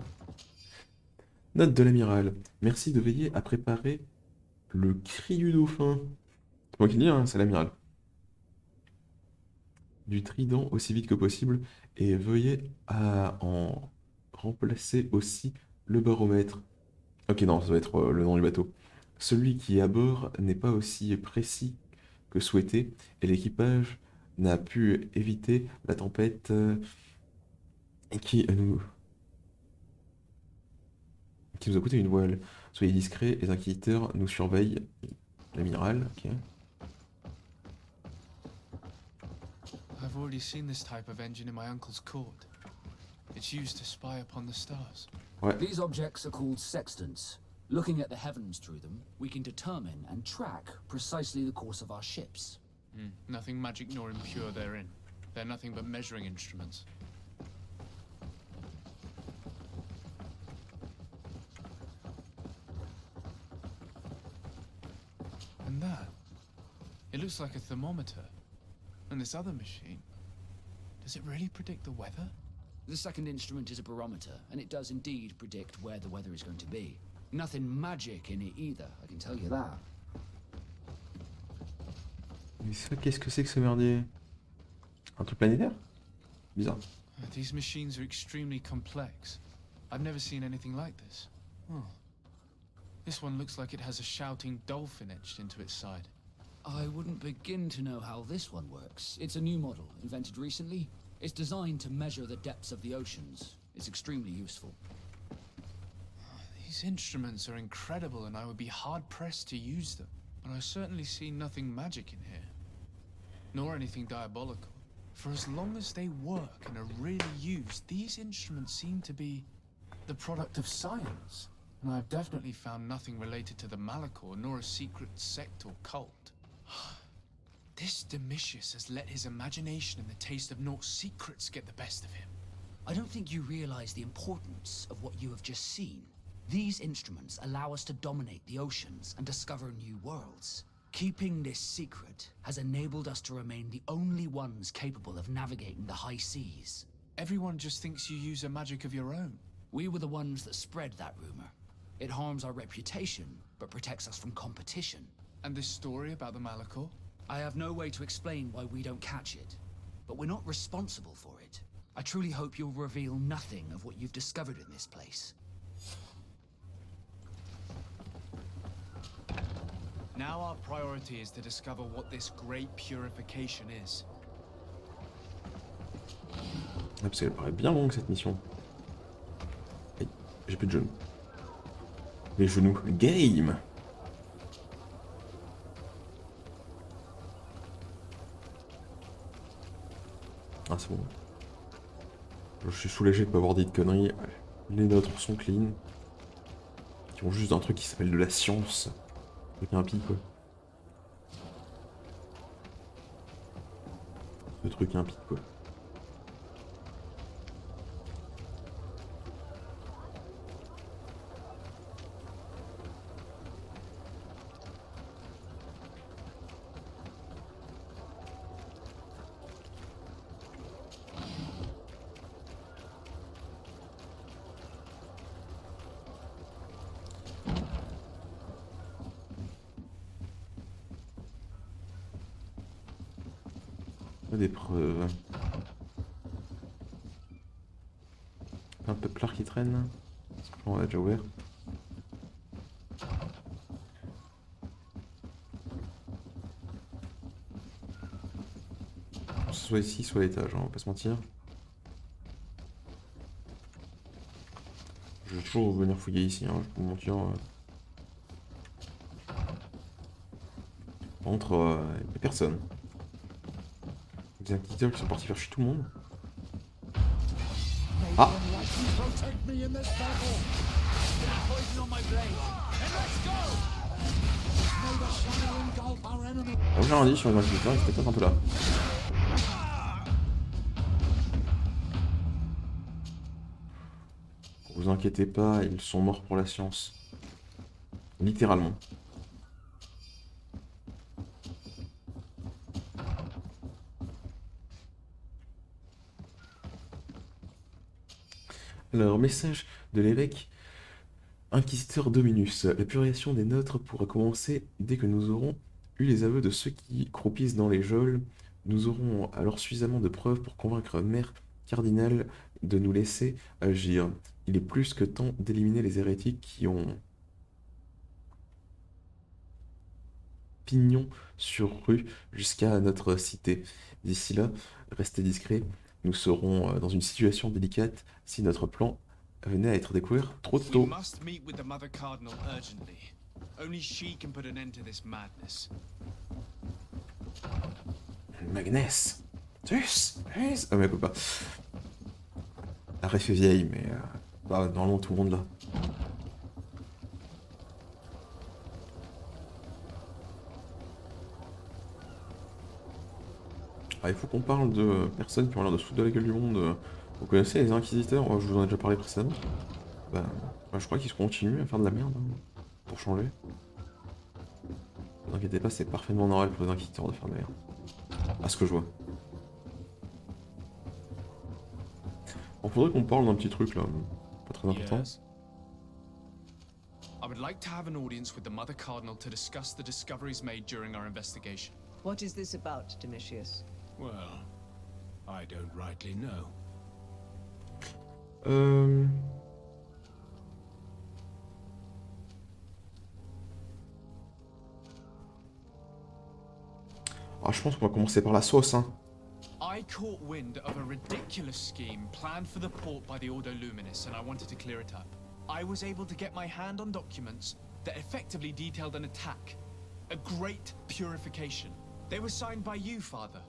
Note de l'amiral. Merci de veiller à préparer le cri du dauphin. C'est moi qui le dis, hein, c'est l'amiral. Du trident aussi vite que possible et veuillez à en remplacer aussi le baromètre. Ok, non, ça va être le nom du bateau. Celui qui est à bord n'est pas aussi précis que souhaité et l'équipage n'a pu éviter la tempête qui nous a coûté une voile. Soyez discrets, les inquisiteurs nous surveillent. L'amiral, ok. I've already seen this type of engine in my uncle's court. It's used to spy upon the stars. Ouais. These objects are called sextants. Looking at the heavens through them, we can determine and track precisely the course of our ships. Nothing magic nor impure therein. They're nothing but measuring instruments. And that, it looks like a thermometer. And this other machine, does it really predict the weather? The second instrument is a barometer, and it does indeed predict where the weather is going to be. Nothing magic in it either, I can tell you that. Mais ça, qu'est-ce que c'est que ce merdier? Un truc planétaire? Bizarre. These machines are extremely complex. I've never seen anything like this. Oh. This one looks like it has a shouting dolphin etched into its side. I wouldn't begin to know how this one works. It's a new model, invented recently. It's designed to measure the depths of the oceans. It's extremely useful. These instruments are incredible and I would be hard-pressed to use them. But I certainly see nothing magic in here. Nor anything diabolical. For as long as they work and are really used, these instruments seem to be the product of science. And I've definitely found nothing related to the Malachor, nor a secret sect or cult. This Domitius has let his imagination and the taste of Nort's secrets get the best of him. I don't think you realize the importance of what you have just seen. These instruments allow us to dominate the oceans and discover new worlds. Keeping this secret has enabled us to remain the only ones capable of navigating the high seas. Everyone just thinks you use a magic of your own. We were the ones that spread that rumor. It harms our reputation, but protects us from competition. And this story about the Malachor? I have no way to explain why we don't catch it, but we're not responsible for it. I truly hope you'll reveal nothing of what you've discovered in this place. Now our priority is to discover what this great purification is. Ah, parce qu'elle paraît bien longue cette mission. Aïe, j'ai plus de genoux. Les genoux. Game! Ah, c'est bon. Je suis soulagé de pas avoir dit de conneries. Les nôtres sont clean. Ils ont juste un truc qui s'appelle de la science. Avec un pic, quoi. Ce truc, un pic, quoi. Des preuves. Un peuplard qui traîne. On l'a déjà ouvert. Soit ici, soit à l'étage, hein, on va pas se mentir. Je vais toujours venir fouiller ici, hein, je peux vous mentir. Par contre, il n'y a personne. Des inquisiteurs qui sont partis faire chier tout le monde. Ah! J'ai un indice sur les inquisiteurs, ils étaient peut-être un peu là. Vous inquiétez pas, ils sont morts pour la science. Littéralement. Alors, message de l'évêque inquisiteur Dominus. La purification des nôtres pourra commencer dès que nous aurons eu les aveux de ceux qui croupissent dans les geôles. Nous aurons alors suffisamment de preuves pour convaincre Mère Cardinal de nous laisser agir. Il est plus que temps d'éliminer les hérétiques qui ont pignon sur rue jusqu'à notre cité. D'ici là, restez discrets. Nous serons dans une situation délicate si notre plan venait à être découvert trop tôt. We must meet with the Mother Cardinal urgently. Only she can put an end to this madness. Magnès. Tus. Ah mais elle peut pas. La ref est vieille, mais bah, normalement tout le monde là. Ah, il faut qu'on parle de personnes qui ont l'air de se foutre de la gueule du monde. Vous connaissez les inquisiteurs? Je vous en ai déjà parlé précédemment. Bah, je crois qu'ils continuent à faire de la merde, hein, pour changer. Ne vous inquiétez pas, c'est parfaitement normal pour les inquisiteurs de faire de la merde. À ce que je vois. Bon, faudrait qu'on parle d'un petit truc là, pas très important. Yes. I would like to have an audience with the Mother Cardinal to discuss the discoveries made during our investigation. What is this about, Domitius? Well, I don't rightly know. Ah, je pense qu'on va commencer par la sauce, hein. I caught wind of a ridiculous scheme planned for the port by the Ordo Luminis, and I wanted to clear it up. I was able to get my hand on documents that effectively detailed an attack. A great purification. They were signed by you, Father,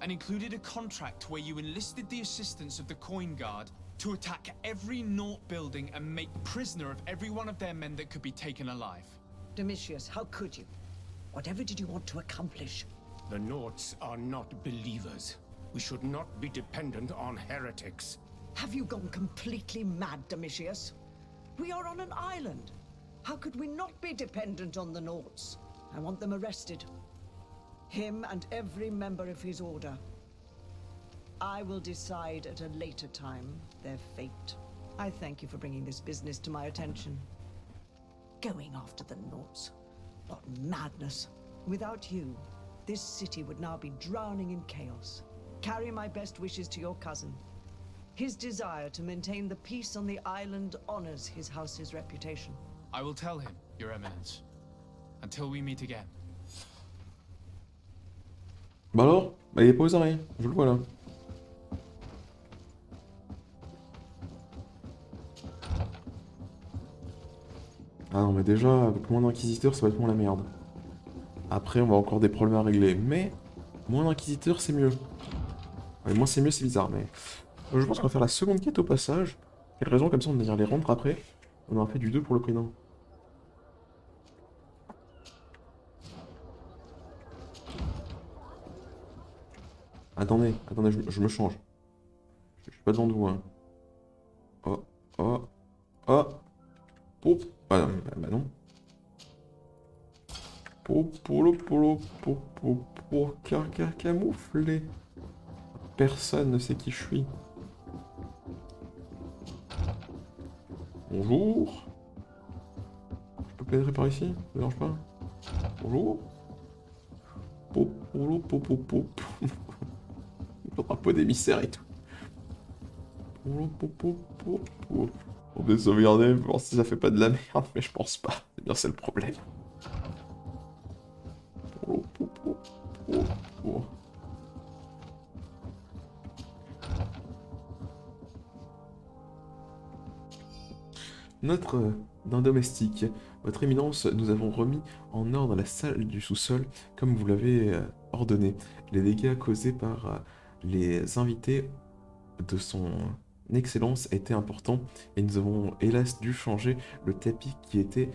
and included a contract where you enlisted the assistance of the Coin Guard to attack every Naught building and make prisoner of every one of their men that could be taken alive. Domitius, how could you? Whatever did you want to accomplish? The Naughts are not believers. We should not be dependent on heretics. Have you gone completely mad, Domitius? We are on an island. How could we not be dependent on the Naughts? I want them arrested. Him and every member of his order. I will decide at a later time their fate. I thank you for bringing this business to my attention. Going after the Naughts. What madness. Without you, this city would now be drowning in chaos. Carry my best wishes to your cousin. His desire to maintain the peace on the island honors his house's reputation. I will tell him, Your Eminence. Until we meet again. Bah alors? Bah il est pas aux oreilles, je le vois là. Ah non mais déjà, avec moins d'inquisiteurs, ça va être moins la merde. Après, on va encore des problèmes à régler, mais moins d'inquisiteurs, c'est mieux. Ouais, moins c'est mieux, c'est bizarre, mais... je pense qu'on va faire la seconde quête au passage. Quelle raison, comme ça on va venir les rendre après. On aura fait du 2 pour le prix d'un. Attendez, attendez, je me change. Je suis pas devant vous, hein. Oh, oh, oh. Poup. Ah, bah non. Camouflé. Personne ne sait qui je suis. Bonjour. Je peux pénétrer par ici? Ça ne dérange pas? Bonjour. Le drapeau d'émissaire et tout. On peut sauvegarder, voir si ça fait pas de la merde, mais je pense pas. C'est bien, c'est le problème. Notre d'un domestique. Votre éminence, nous avons remis en ordre la salle du sous-sol comme vous l'avez ordonné. Les dégâts causés par les invités de son excellence étaient importants et nous avons hélas dû changer le tapis qui était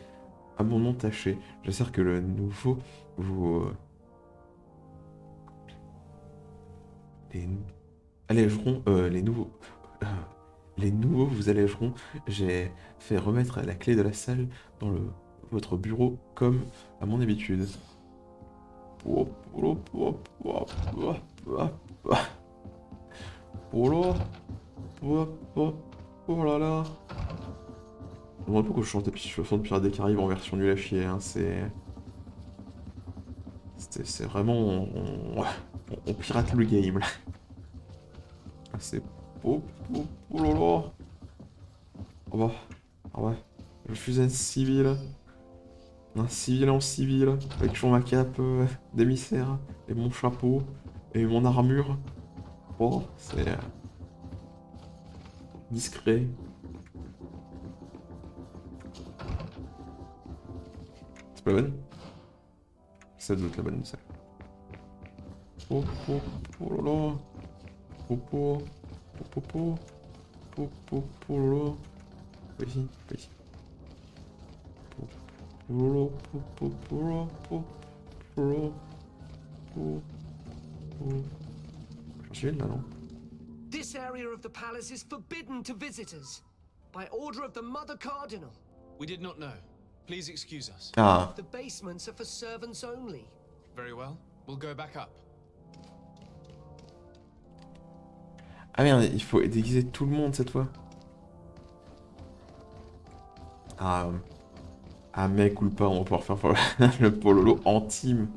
abondamment taché. J'espère que le nouveau vous allégeront les nouveaux vous allégeront. J'ai fait remettre la clé de la salle dans votre bureau comme à mon habitude. Oh là là. Je me demande pourquoi je change de Pirates des Caraïbes en version nulle à chier, hein. C'est vraiment... On pirate le game, là. Ah, c'est... Oh là là. Oh bah... Ah ouais. Je suis un civil. Un civil en civil. Avec toujours ma cape d'émissaire. Et mon chapeau. Et mon armure. Oh, c'est... discret. C'est pas la bonne? Ça doit être la bonne, ça. Oh là là. Là. Pas ici, pas ici. J'en suis là, non? This area of the palace is forbidden to visitors by order of the Mother Cardinal. We did not know. Please excuse us. Ah. The basements are for servants only. Very well. We'll go back up. Ah merde, il faut déguiser tout le monde cette fois. Ah mec ou pas, on va pouvoir faire le pololo en team.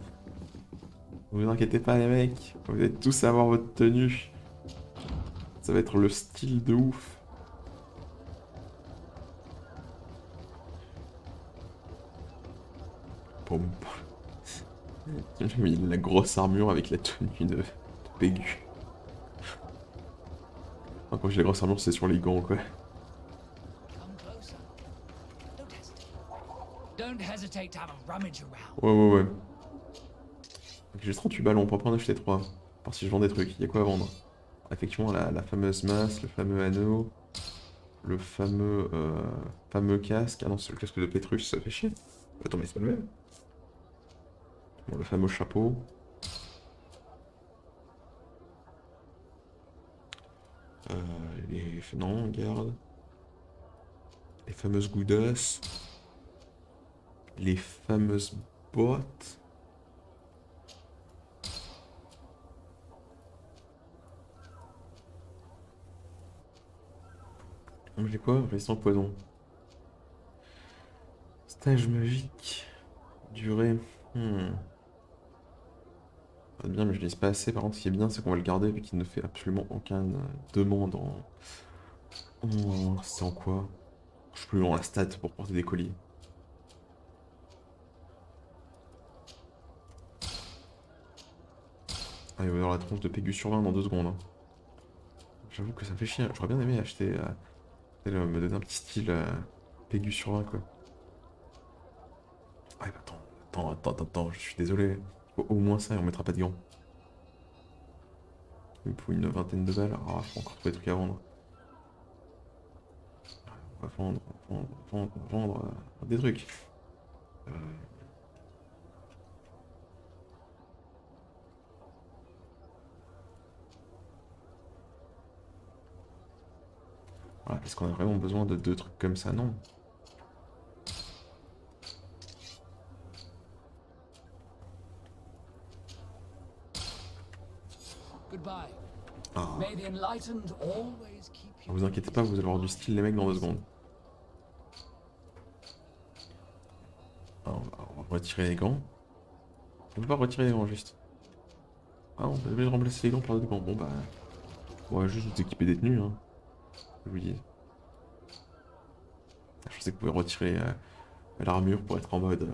Vous inquiétez pas les mecs, vous allez tous avoir votre tenue. Ça va être le style de ouf. Il a la grosse armure avec la tenue de Pégu. Enfin, quand j'ai la grosse armure, c'est sur les gants, quoi. Come closer. Don't hesitate. Don't hesitate to have a rummage around. Ouais. Ok, j'ai 38 ballons, on pourrait pas en acheter 3. Par si je vends des trucs, il y a quoi à vendre? Effectivement, la fameuse masse, le fameux anneau, le fameux casque. Ah non, c'est le casque de Pétrus, ça fait chier. Attends, mais c'est pas le même. Bon, le fameux chapeau. Non, regarde. Les fameuses goudasses. Les fameuses bottes. J'ai quoi? Résistant au poison. Stage magique. Durée. Pas bien, mais je lise pas assez. Par contre, ce qui est bien, c'est qu'on va le garder vu qu'il ne fait absolument aucune demande c'est en quoi? Je sais plus, en la stat pour porter des colis. Ah, il va y avoir la tronche de Pégus sur 20 dans 2 secondes. Hein. J'avoue que ça me fait chier. J'aurais bien aimé acheter. Me donner un petit style Pégus sur 20, quoi. Ah, bah, attends, je suis désolé. Au moins ça et on mettra pas de gants. Il me faut une vingtaine de balles. Ah, je peux encore trouver des trucs à vendre. On va vendre des trucs. Voilà, est-ce qu'on a vraiment besoin de 2 trucs comme ça? Non. Goodbye. Ah. May the enlightened always keep you. Vous inquiétez pas, vous allez avoir du style les mecs dans 2 secondes. Ah, on va retirer les gants. On peut pas retirer les gants juste. Ah, on peut remplacer les gants par d'autres gants. Bon bah... On va juste vous équiper des tenues, hein. Je vous dis. Je pensais que vous pouvez retirer l'armure pour être en mode...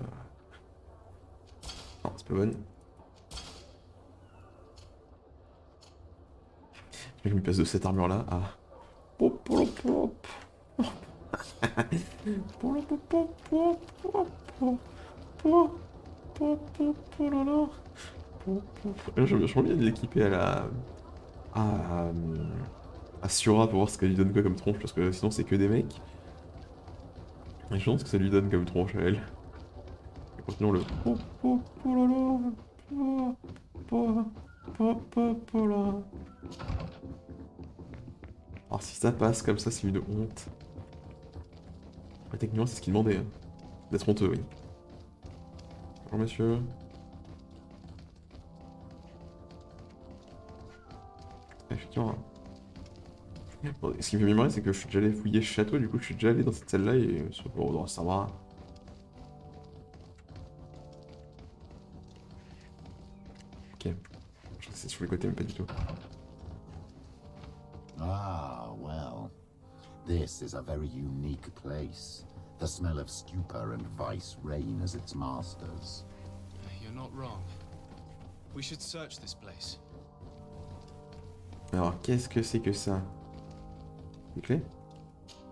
Non, c'est pas bonne. Je mets une place de cette armure là à... Pop, pop, pop. J'aimerais bien l'équiper à, à Siora pour voir ce qu'elle lui donne quoi comme tronche, parce que sinon c'est que des mecs. Et je pense que ça lui donne comme tronche à elle. Et continuons le... Alors si ça passe comme ça, c'est une honte. Ouais, techniquement, c'est ce qu'il demandait. Hein. D'être honteux, oui. Bonjour, monsieur. Effectivement. Bon, ce qui me fait mémorer, c'est que je suis déjà allé fouiller ce château, du coup, je suis déjà allé dans cette salle-là et bon, ça va. Ok. Je crois que c'est sur les côtés, mais pas du tout. Ah, well. This is a very unique place. The smell of stupor and vice reign as its masters. You're not wrong. We should search this place. Alors, qu'est-ce que c'est que ça? Une clé?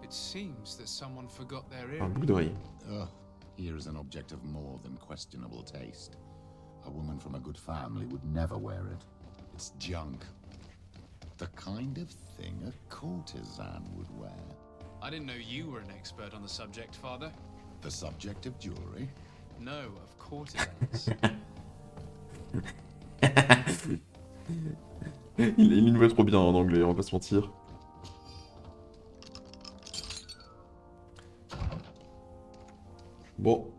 It seems that someone forgot their Un earring. boucle d'oreille. Ugh, here is an object of more than questionable taste. A woman from a good family would never wear it. It's junk. The kind of thing a courtesan would wear. I didn't know you were an expert on the subject, Father. The subject of jewelry? No, of courtesans. Il nous va trop bien en anglais, on va pas se mentir. Bon.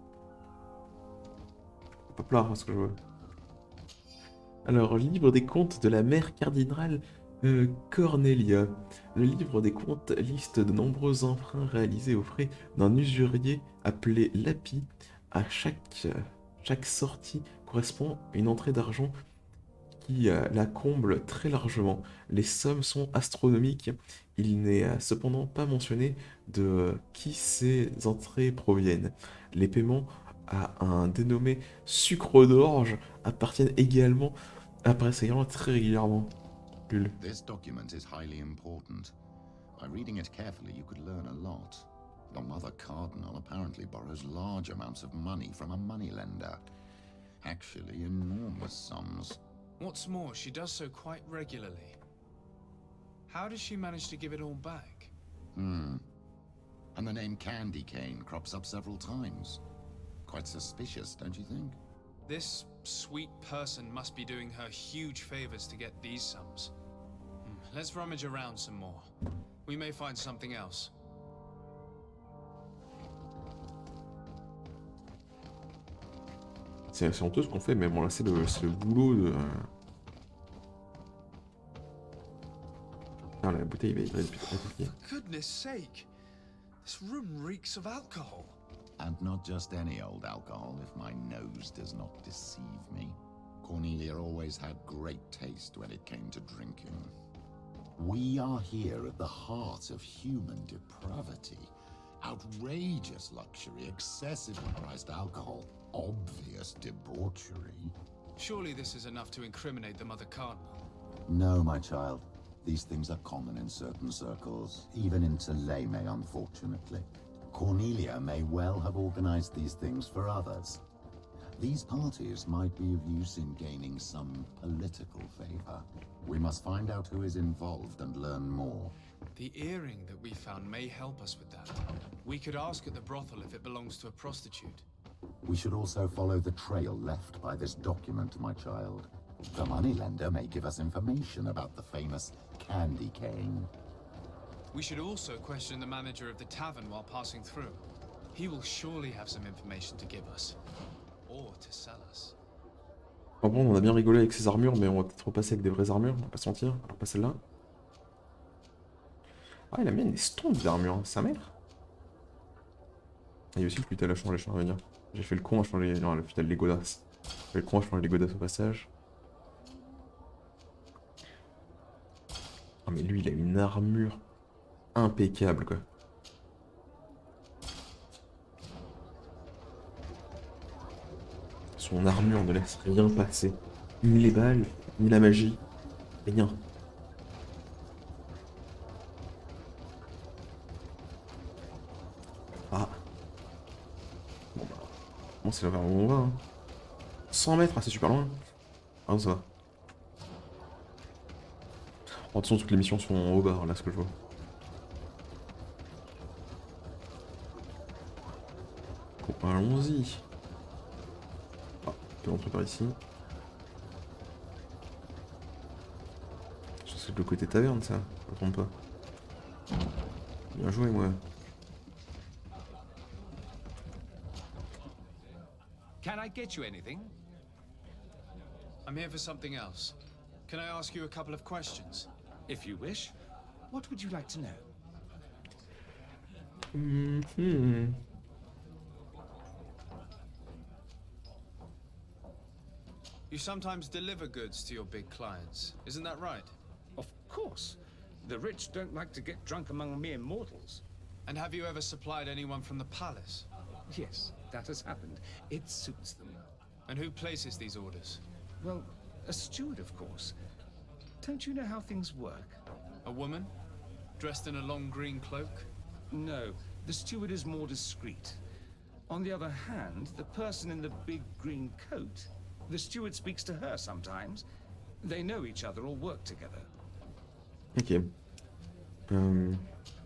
Hop là, ce que je veux. Alors, livre des comptes de la mère cardinale Cornelia. Le livre des comptes liste de nombreux emprunts réalisés aux frais d'un usurier appelé Lapi. À chaque sortie correspond à une entrée d'argent qui la comble très largement. Les sommes sont astronomiques. Il n'est cependant pas mentionné de qui ces entrées proviennent. Les paiements à un dénommé sucre d'orge apparaissent également très régulièrement. Lul. This document is highly important. By reading it carefully, you could learn a lot. The Mother Cardinal apparently borrows large amounts of money from a moneylender. Actually, enormous sums. What's more, she does so quite regularly. How does she manage to give it all back? And the name Candy Cane crops up several times. Quite suspicious, don't you think? This sweet person must be doing her huge favors to get these sums. Let's rummage around some more. We may find something else. C'est honteux ce qu'on fait, mais bon là c'est le boulot de... Ah la bouteille va être piquée. For goodness sake! This room reeks of alcohol. And not just any old alcohol, if my nose does not deceive me. Cornelia always had great taste when it came to drinking. We are here at the heart of human depravity. Outrageous luxury, excessively priced alcohol, obvious debauchery. Surely this is enough to incriminate the Mother Cardinal. No, my child. These things are common in certain circles, even in Seleme, unfortunately. Cornelia may well have organized these things for others. These parties might be of use in gaining some political favor. We must find out who is involved and learn more. The earring that we found may help us with that. We could ask at the brothel if it belongs to a prostitute. We should also follow the trail left by this document, my child. The moneylender may give us information about the famous Candy Cane. We should also question the manager of the tavern while passing through. He will surely have some information to give us. Or to sell us. Bon, on a bien rigolé avec ces armures, mais on va peut-être repasser avec des vraies armures, on va pas se mentir. Alors pas celle-là. Ah, il a mis une estompe d'armure, hein, sa mère. Il y a aussi le putain à changer, je vais dire. J'ai fait le con à changer... Non, le putain de les godasses. J'ai fait le con à changer les godasses au passage. Ah mais lui, il a une armure impeccable, quoi. Son armure ne laisse rien passer. Ni les balles, ni la magie. Rien. Ah. Bon bah... Bon, c'est vers où on va, hein. 100 mètres, ah, c'est super loin. Ah non, ça va. De toute façon, toutes les missions sont au bar, là, ce que je vois. Bon, allons-y. Ah, on peut rentrer par ici. Je pense que c'est le côté taverne, ça. Je me trompe pas. Bien joué, moi. Can I get you anything? I'm here for something else. Can I ask you a couple of questions? If you wish. What would you like to know? You sometimes deliver goods to your big clients, isn't that right? Of course. The rich don't like to get drunk among mere mortals. And have you ever supplied anyone from the palace? Yes, that has happened. It suits them. And who places these orders? Well, a steward, of course. Don't you know how things work? A woman? Dressed in a long green cloak? No, the steward is more discreet. On the other hand, the person in the big green coat, the steward speaks to her sometimes. They know each other or work together. Ok.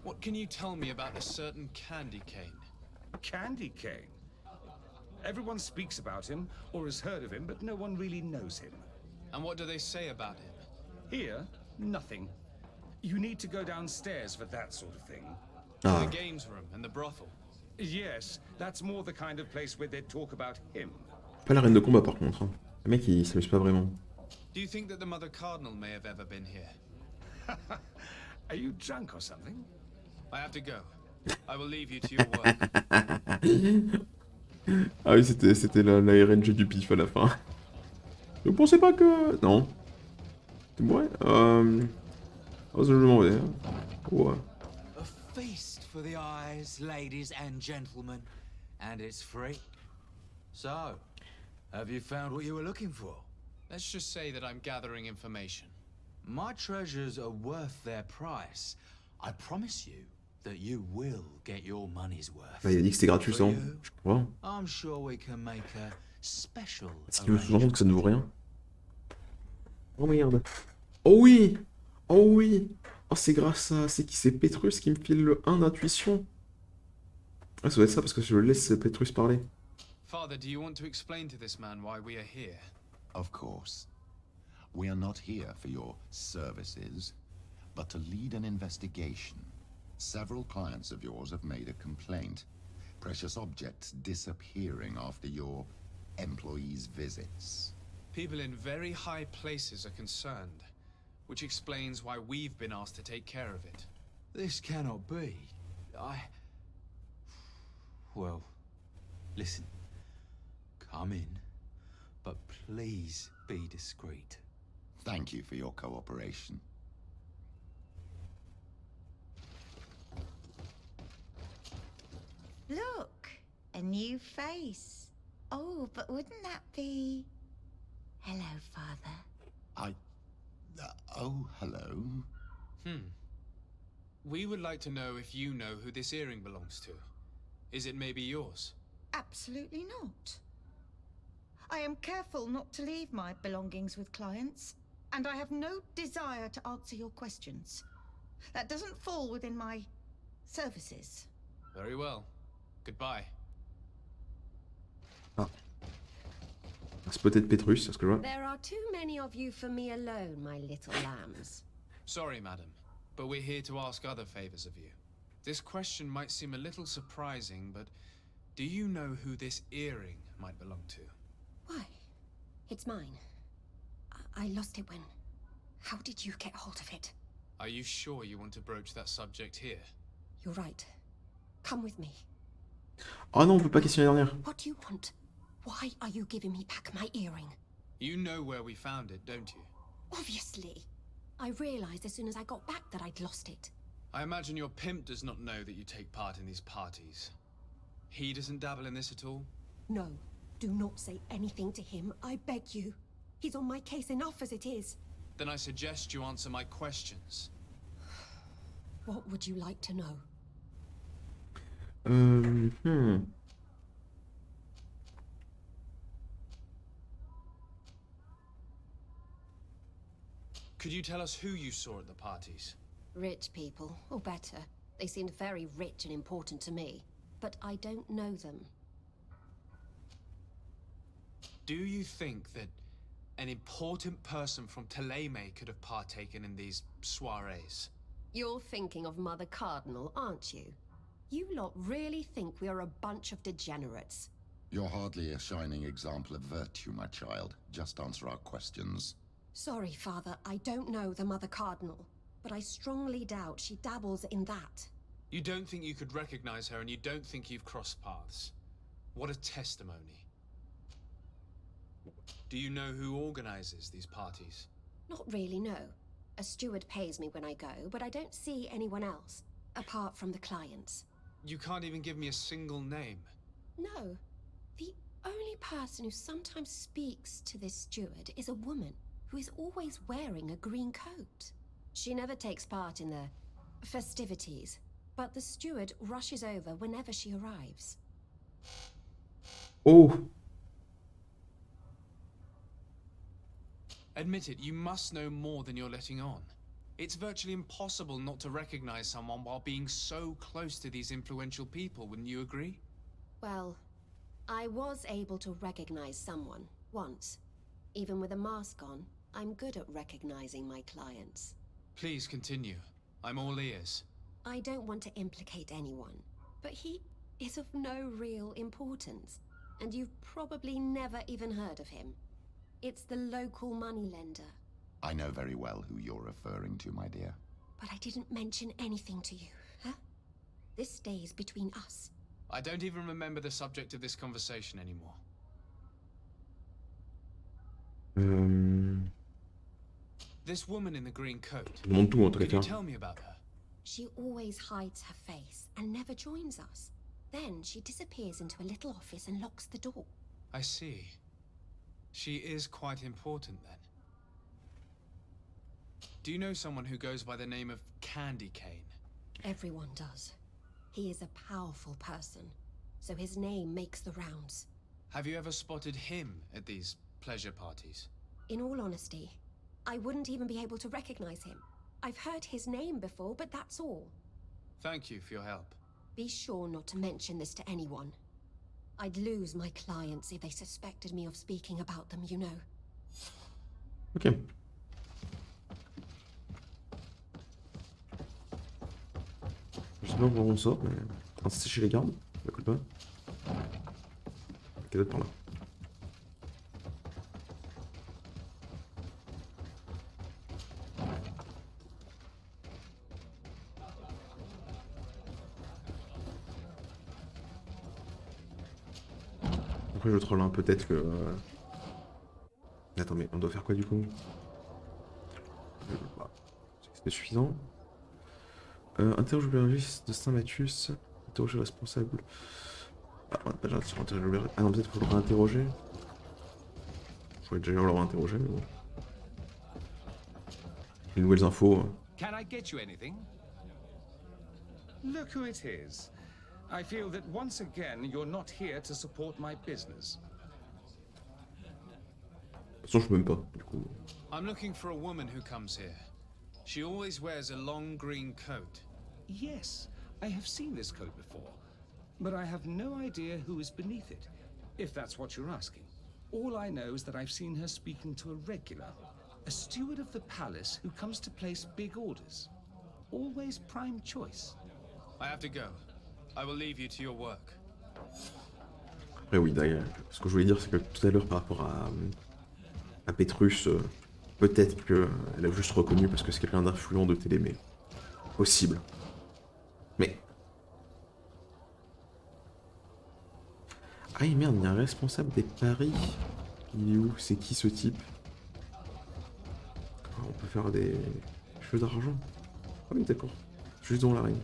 What can you tell me about a certain Candy Cane? Candy Cane? Everyone speaks about him, or has heard of him, but no one really knows him. And what do they say about him? Here, nothing. You need to go downstairs for that sort of thing. The games room and the brothel. Yes, that's more the kind of place where they talk about him. Pas l'arène de combat par contre. Hein. Le mec il s'amuse pas vraiment. Do you think that the Mother Cardinal may have ever been here? Are you drunk or something? I have to go. I will leave you to your work. Ah oui, c'était la RNG du pif à la fin. Ne pensez pas que... Non. C'est bon, ouais. Oh, je m'en vais. Ouais. A feast for the eyes, ladies and gentlemen, and it's free. So, have you found what you were looking for? Let's just say that I'm gathering information. My treasures are worth their price. I promise you that you will get your money's worth. Bah, il a dit que c'était gratuit, ça. Je crois. I'm sure we can make a special. Est-ce qu'il veut sous-entendre que ça ne vaut rien? Oh merde. Oh oui! Oh oui! Oh, c'est grâce à... C'est qui? C'est Petrus qui me file le 1 d'intuition. Ah, ça doit être ça parce que je laisse Petrus parler. Father, do you want to explain to this man why we are here? Of course. We are not here for your services, but to lead an investigation. Several clients of yours have made a complaint. Precious objects disappearing after your employees' visits. People in very high places are concerned, which explains why we've been asked to take care of it. This cannot be. Well, listen. Come in, but please be discreet. Thank you for your cooperation. Look, a new face. Oh, but wouldn't that be... Hello, Father. Oh, hello. We would like to know if you know who this earring belongs to. Is it maybe yours? Absolutely not. I am careful not to leave my belongings with clients, and I have no desire to answer your questions. That doesn't fall within my services. Very well. Goodbye. Ah. C'est peut-être Petrus, c'est ce que je vois. There are too many of you for me alone, my little lambs. Sorry, madam, but we're here to ask other favors of you. This question might seem a little surprising, but do you know who this earring might belong to? Why? It's mine. I lost it when... How did you get hold of it? Are you sure you want to broach that subject here? You're right. Come with me. Oh non, on peut pas questionner la dernière. What do you want? Why are you giving me back my earring? You know where we found it, don't you? Obviously. I realized as soon as I got back that I'd lost it. I imagine your pimp does not know that you take part in these parties. He doesn't dabble in this at all? No. Do not say anything to him, I beg you. He's on my case enough as it is. Then I suggest you answer my questions. What would you like to know? Could you tell us who you saw at the parties? Rich people, or better. They seemed very rich and important to me, but I don't know them. Do you think that an important person from Teleme could have partaken in these soirees? You're thinking of Mother Cardinal, aren't you? You lot really think we are a bunch of degenerates. You're hardly a shining example of virtue, my child. Just answer our questions. Sorry, Father, I don't know the Mother Cardinal, but I strongly doubt she dabbles in that. You don't think you could recognize her, and you don't think you've crossed paths. What a testimony. Do you know who organizes these parties? Not really, no. A steward pays me when I go, but I don't see anyone else, apart from the clients. You can't even give me a single name. No. The only person who sometimes speaks to this steward is a woman who is always wearing a green coat. She never takes part in the festivities, but the steward rushes over whenever she arrives. Oh! Admit it, you must know more than you're letting on. It's virtually impossible not to recognize someone while being so close to these influential people, wouldn't you agree? Well, I was able to recognize someone, once. Even with a mask on, I'm good at recognizing my clients. Please continue. I'm all ears. I don't want to implicate anyone, but he is of no real importance, and you've probably never even heard of him. It's the local moneylender. I know very well who you're referring to, my dear. But I didn't mention anything to you, huh? This stays between us. I don't even remember the subject of this conversation anymore. This woman in the green coat. Could you tell me about her? She always hides her face and never joins us. Then she disappears into a little office and locks the door. I see. She is quite important then. Do you know someone who goes by the name of Candy Cane? Everyone does. He is a powerful person, so his name makes the rounds. Have you ever spotted him at these pleasure parties? In all honesty, I wouldn't even be able to recognize him. I've heard his name before, but that's all. Thank you for your help. Be sure not to mention this to anyone. I'd lose my clients if they suspected me of speaking about them, you know. Ok. Je sais pas comment on sort, mais... Ah, c'est chez les gardes, ça coûte pas. Ok, peut-être par là. Après je troll, hein, peut-être que... Attends, mais on doit faire quoi du coup? Bah, c'est suffisant. Interroger l'aubergiste de Saint-Mathius. Interroger le responsable. Ah, on a pas déjà interrogé l'aubergiste. Ah non, peut-être qu'il faut le réinterroger. Je pourrais déjà le réinterroger, mais bon. Les nouvelles infos. Can I get you anything? Look who it is. I feel that once again you're not here to support my business. De toute façon, je peux même pas, du coup. I'm looking for a woman who comes here. She always wears a long green coat. Yes, I have seen this coat before, but I have no idea who is beneath it, if that's what you're asking. All I know is that I've seen her speaking to a regular, a steward of the palace who comes to place big orders. Always prime choice. I have to go. I will leave you to your work. Après oui, d'ailleurs, ce que je voulais dire, c'est que tout à l'heure, par rapport à Pétrus, peut-être qu'elle a juste reconnu parce que c'est quelqu'un d'influent de télé, mais possible. Mais... Ah merde, il y a un responsable des paris. Il est où? C'est qui ce type? On peut faire des jeux d'argent. Ah oui, d'accord. Juste dans l'arène.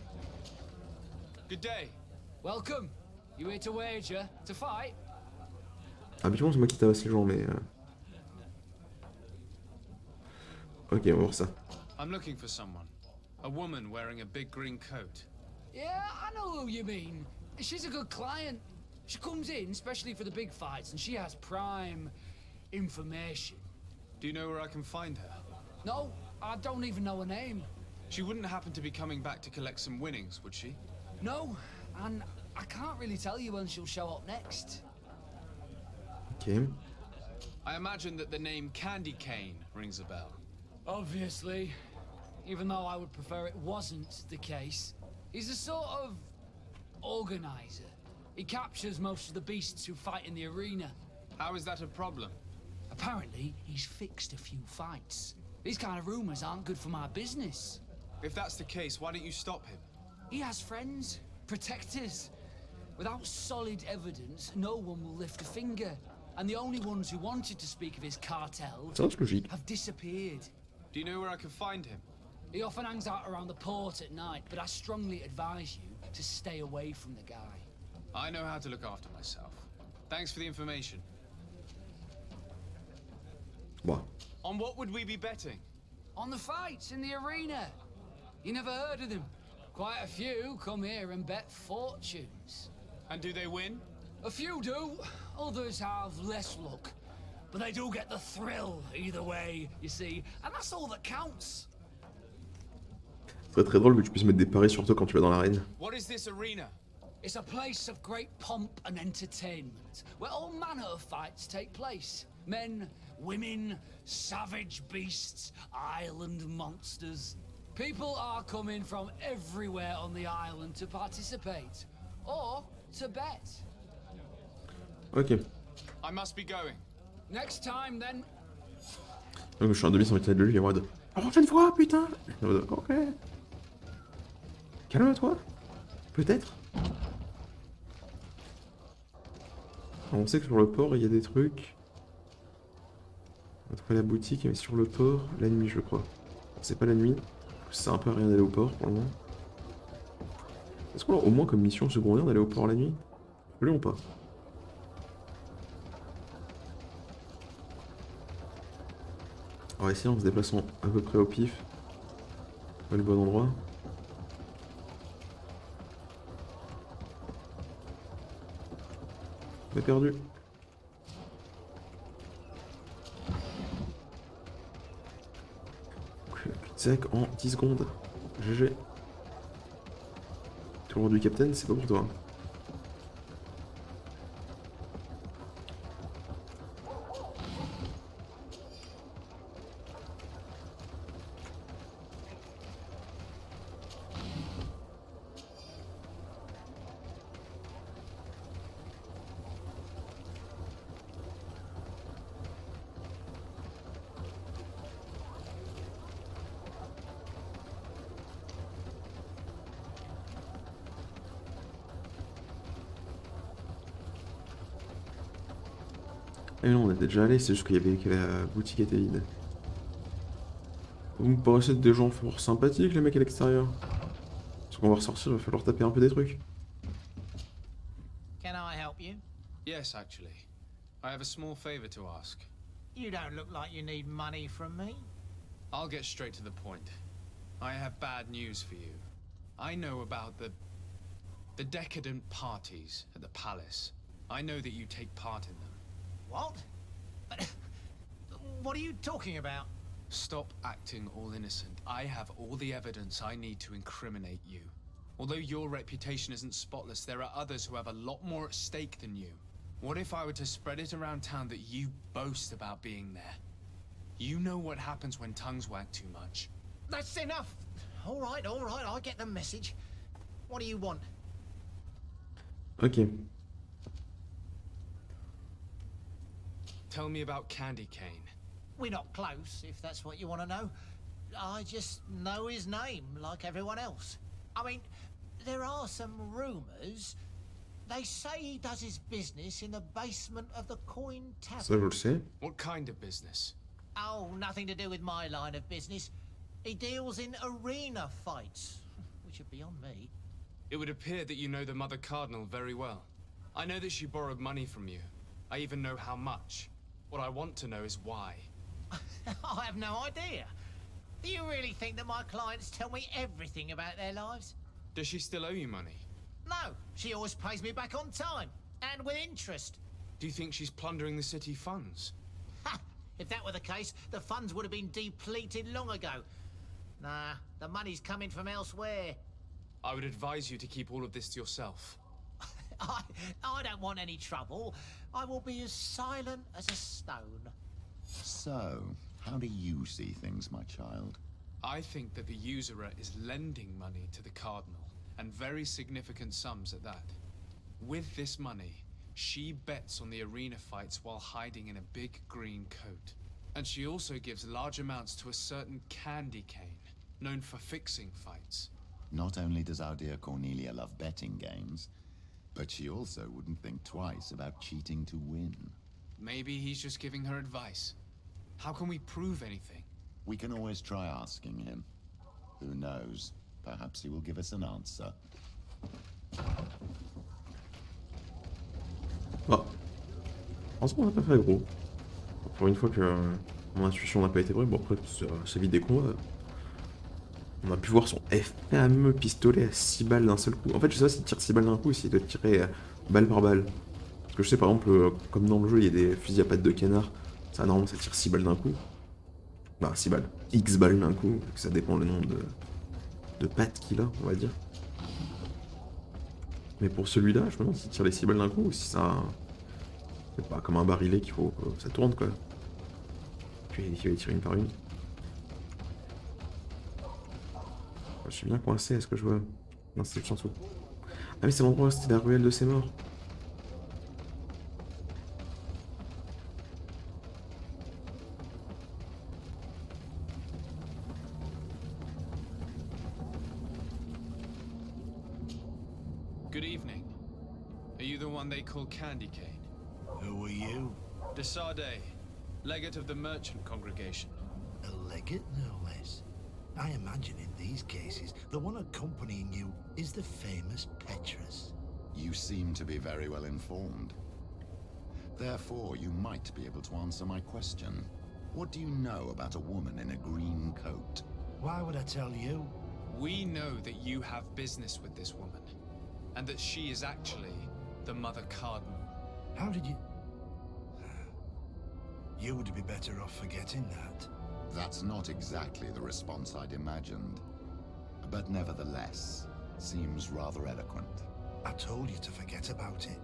Good day. Welcome. You here to wager? To fight? Habituellement, c'est moi qui tabasse les gens, mais... Ok, on va voir ça. I'm looking for someone. A woman wearing a big green coat. Yeah, I know who you mean. She's a good client. She comes in especially for the big fights, and she has prime information. Do you know where I can find her? No, I don't even know her name. She wouldn't happen to be coming back to collect some winnings, would she? No, and I can't really tell you when she'll show up next. Ok. I imagine that the name Candy Cane rings a bell. Obviously, even though I would prefer it wasn't the case. He's a sort of organizer. He captures most of the beasts who fight in the arena. How is that a problem? Apparently, he's fixed a few fights. These kind of rumors aren't good for my business. If that's the case, why don't you stop him? He has friends, protectors. Without solid evidence, no one will lift a finger. And the only ones who wanted to speak of his cartel have disappeared. Do you know where I can find him? He often hangs out around the port at night, but I strongly advise you to stay away from the guy. I know how to look after myself. Thanks for the information. What? On what would we be betting? On the fights in the arena. You never heard of them? Quite a few come here and bet fortunes. And do they win? A few do. Others have less luck. But they do get the thrill either way, you see. And that's all that counts. Ce serait très drôle que tu puisses mettre des paris sur toi quand tu vas dans l'arène. What is this arena? It's a place of great pomp and entertainment, where all manner of fights take place. Men, women, savage beasts, island monsters. People are coming from everywhere on the island to participate, or to bet. Ok. I must be going. Next time, then. Donc je suis un demi sans de lui, il est en mode la prochaine fois, putain. Ok. Calme-toi. Peut-être. On sait que sur le port il y a des trucs. On va trouver la boutique, mais sur le port, la nuit je crois. C'est pas la nuit. Ça sert un peu à rien d'aller au port pour le moment. Est-ce qu'on a au moins comme mission secondaire d'aller au port la nuit? Lui ou pas? On va essayer en se déplaçant à peu près au pif. Pas le bon endroit. On est perdu. Cul-de-sac en 10 secondes. GG. Tour du capitaine, c'est pas pour toi. Ah non, on était déjà allé, c'est juste qu'il y avait que la boutique était vide. Vous me paraissez être des gens fort sympathiques, les mecs à l'extérieur. Parce qu'on va ressortir, il va falloir taper un peu des trucs. Can I help you? Yes, actually. I have a small favor to ask. You don't look like you need money from me. I'll get straight to the point. I have bad news for you. I know about the decadent parties at the palace. I know that you take part in them. What? What are you talking about? Stop acting all innocent. I have all the evidence I need to incriminate you. Although your reputation isn't spotless, there are others who have a lot more at stake than you. What if I were to spread it around town that you boast about being there? You know what happens when tongues wag too much. That's enough. All right, I get the message. What do you want? Ok. Tell me about Candy Cane. We're not close, if that's what you want to know. I just know his name, like everyone else. I mean, there are some rumors. They say he does his business in the basement of the Coin Tavern. Ça, je le sais. What kind of business? Oh, nothing to do with my line of business. He deals in arena fights, which would be on me. It would appear that you know the Mother Cardinal very well. I know that she borrowed money from you. I even know how much. What I want to know is why. I have no idea. Do you really think that my clients tell me everything about their lives? Does she still owe you money? No, she always pays me back on time, and with interest. Do you think she's plundering the city funds? Ha! If that were the case, the funds would have been depleted long ago. Nah, the money's coming from elsewhere. I would advise you to keep all of this to yourself. I don't want any trouble. I will be as silent as a stone. So, how do you see things, my child? I think that the usurer is lending money to the Cardinal, and very significant sums at that. With this money, she bets on the arena fights while hiding in a big green coat. And she also gives large amounts to a certain Candy Cane, known for fixing fights. Not only does our dear Cornelia love betting games, but she also wouldn't think twice about cheating to win. Maybe he's just giving her advice. How can we prove anything? We can always try asking him. Who knows? Perhaps he will give us an answer. Ah. Franchement, on n'a pas fait gros. Pour une fois que mon intuition n'a pas été vraie, bon après, c'est vite des combats. On a pu voir son fameux pistolet à 6 balles d'un seul coup. En fait, je sais pas s'il tire 6 balles d'un coup ou s'il doit tirer balle par balle. Parce que je sais, par exemple, comme dans le jeu, il y a des fusils à pattes de canard. Ça, normalement, ça tire 6 balles d'un coup. Bah, 6 balles. X balles d'un coup. Ça dépend le nombre de pattes qu'il a, on va dire. Mais pour celui-là, je me demande s'il tire les 6 balles d'un coup ou si ça... C'est pas comme un barillet qu'il faut que ça tourne, quoi. Puis il va les tirer une par une. Je suis bien coincé, est-ce que je vois... Non, c'est le chanson. Ah mais c'est l'endroit, c'était la ruelle de ses morts. Good evening. Are you the one they call Candy Cane? Who are you? Desardet, legate of the merchant congregation. A legate, no less. I imagine in these cases, the one accompanying you is the famous Petrus. You seem to be very well informed. Therefore, you might be able to answer my question. What do you know about a woman in a green coat? Why would I tell you? We know that you have business with this woman, and that she is actually the Mother Cardinal. How did you... You would be better off forgetting that. That's not exactly the response I'd imagined. But nevertheless, seems rather eloquent. I told you to forget about it,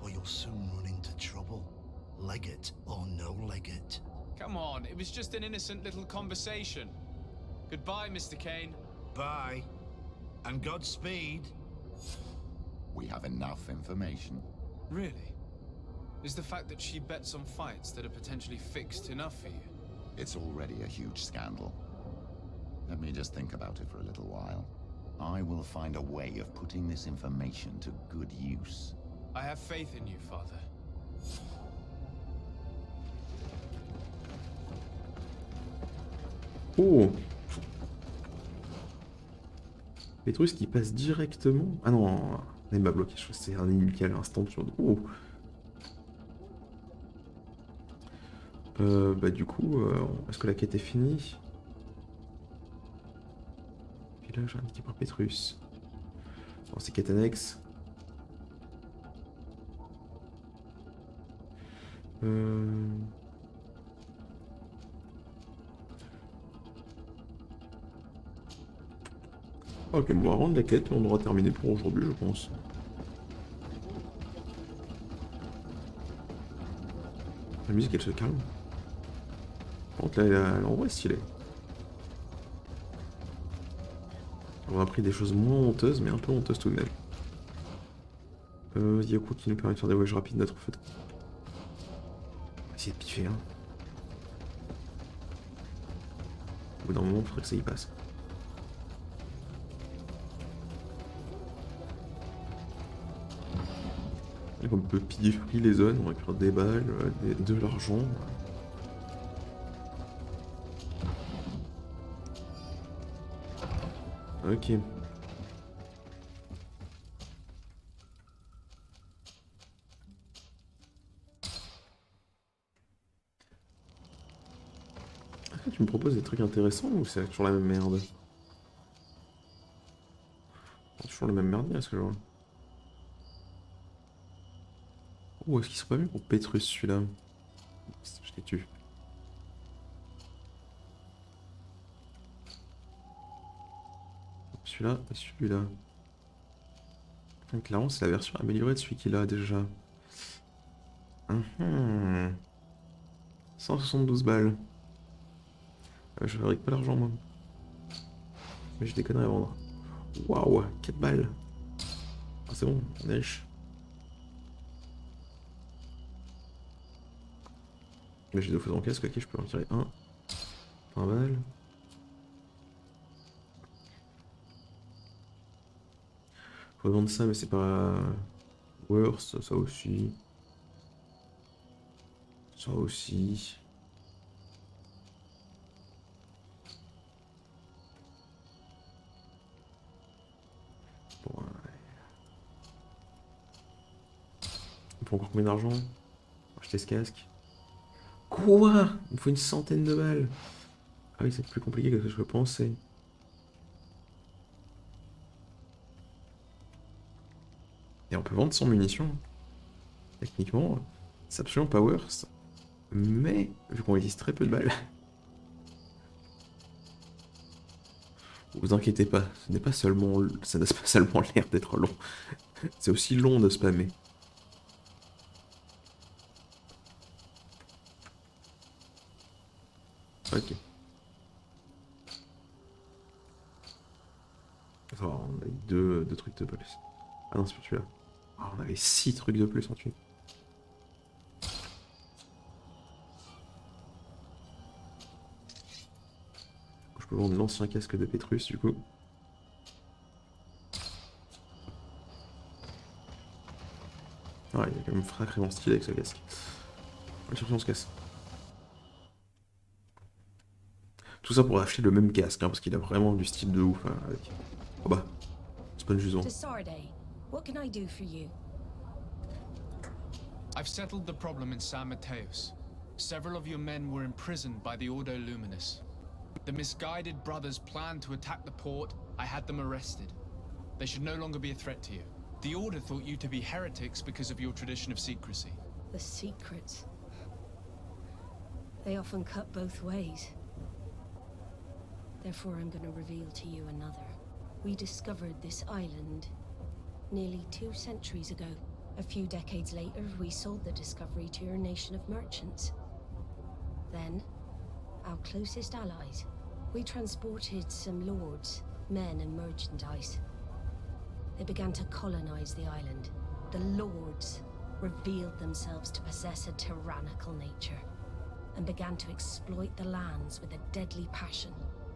or you'll soon run into trouble. Legate or no legate. Come on, it was just an innocent little conversation. Goodbye, Mr. Kane. Bye. And Godspeed. We have enough information. Really? Is the fact that she bets on fights that are potentially fixed enough for you? It's already a huge scandal. Let me just think about it for a little while. I will find a way of putting this information to good use. I have faith in you, Father. Oh! Pétrus qui passe directement... Ah non, il m'a bloqué, je crois que c'est un ennemi qui a l'instant sur... Oh! Bah du coup, est-ce que la quête est finie? Village indiqué par Pétrus. Bon, c'est quête annexe. Ok, bon, on va rendre la quête, on aura terminé pour aujourd'hui, je pense. La musique, elle se calme. Par contre, là, l'endroit est stylé. On a appris des choses moins honteuses, mais un peu honteuses tout de même. Il y a quoi qui nous permet de faire des voyages rapides notre fait. On va essayer de piffer, hein. Au bout d'un moment, il faudrait que ça y passe. On peut piller les zones, on récupère des balles, de l'argent. Ok. Est-ce que tu me proposes des trucs intéressants ou c'est toujours la même merde? Toujours la même merde, est-ce que je vois? Oh, est-ce qu'ils sont pas mieux pour Pétrus celui-là? Je les tue. Celui-là et celui-là. Clairement, c'est la version améliorée de celui qu'il a déjà. 172 balles. Ah, je fabrique pas l'argent, moi. Mais j'ai des conneries à vendre. Waouh, 4 balles. Ah, c'est bon, on est riche. Là, j'ai 2 fois en casque, ok, je peux en tirer un. 20 balles. Faut vendre ça, mais c'est pas worse, ça aussi. Ça aussi. Bon, ouais. On prend encore combien d'argent pour acheter ce casque? Quoi? Il me faut une centaine de balles. Ah oui, c'est plus compliqué que ce que je pensais. Et on peut vendre sans munitions. Techniquement, c'est absolument pas worse. Mais, vu qu'on utilise très peu de balles... Vous inquiétez pas, ce n'est pas seulement... Ça n'a pas seulement l'air d'être long. C'est aussi long de spammer. Ok. Ça va, on a eu deux trucs de plus. Ah non, c'est pour celui-là. Ah, on avait 6 trucs de plus en tuile. Je peux vendre l'ancien casque de Pétrus du coup. Ah, il est quand même sacrément stylé avec ce casque. Surtout on se casse. Tout ça pour acheter le même casque, hein, parce qu'il a vraiment du style de ouf hein, avec. Oh bah, c'est pas juste. What can I do for you? I've settled the problem in San Mateos. Several of your men were imprisoned by the Ordo Luminous. The misguided brothers planned to attack the port. I had them arrested. They should no longer be a threat to you. The Order thought you to be heretics because of your tradition of secrecy. The secrets. They often cut both ways. Therefore, I'm going to reveal to you another. We discovered this island nearly 2 centuries ago. A few decades later, we sold the discovery to your nation of merchants. Then, our closest allies. We transported some lords, men and merchandise. They began to colonize the island. The lords revealed themselves to possess a tyrannical nature and began to exploit the lands with a deadly passion.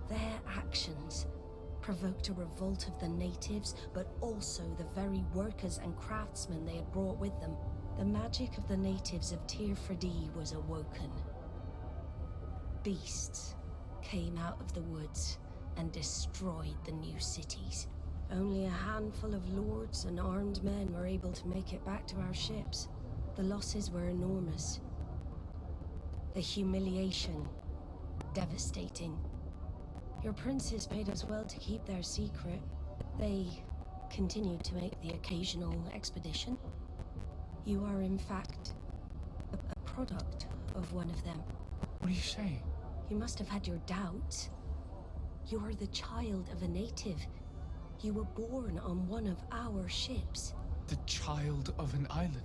Their actions provoked a revolt of the natives, but also the very workers and craftsmen they had brought with them. The magic of the natives of Tir Freddy was awoken. Beasts came out of the woods and destroyed the new cities. Only a handful of lords and armed men were able to make it back to our ships. The losses were enormous. The humiliation, devastating. Your princes paid us well to keep their secret. They continued to make the occasional expedition. You are, in fact, a product of one of them. What are you saying? You must have had your doubts. You are the child of a native. You were born on one of our ships. The child of an islander?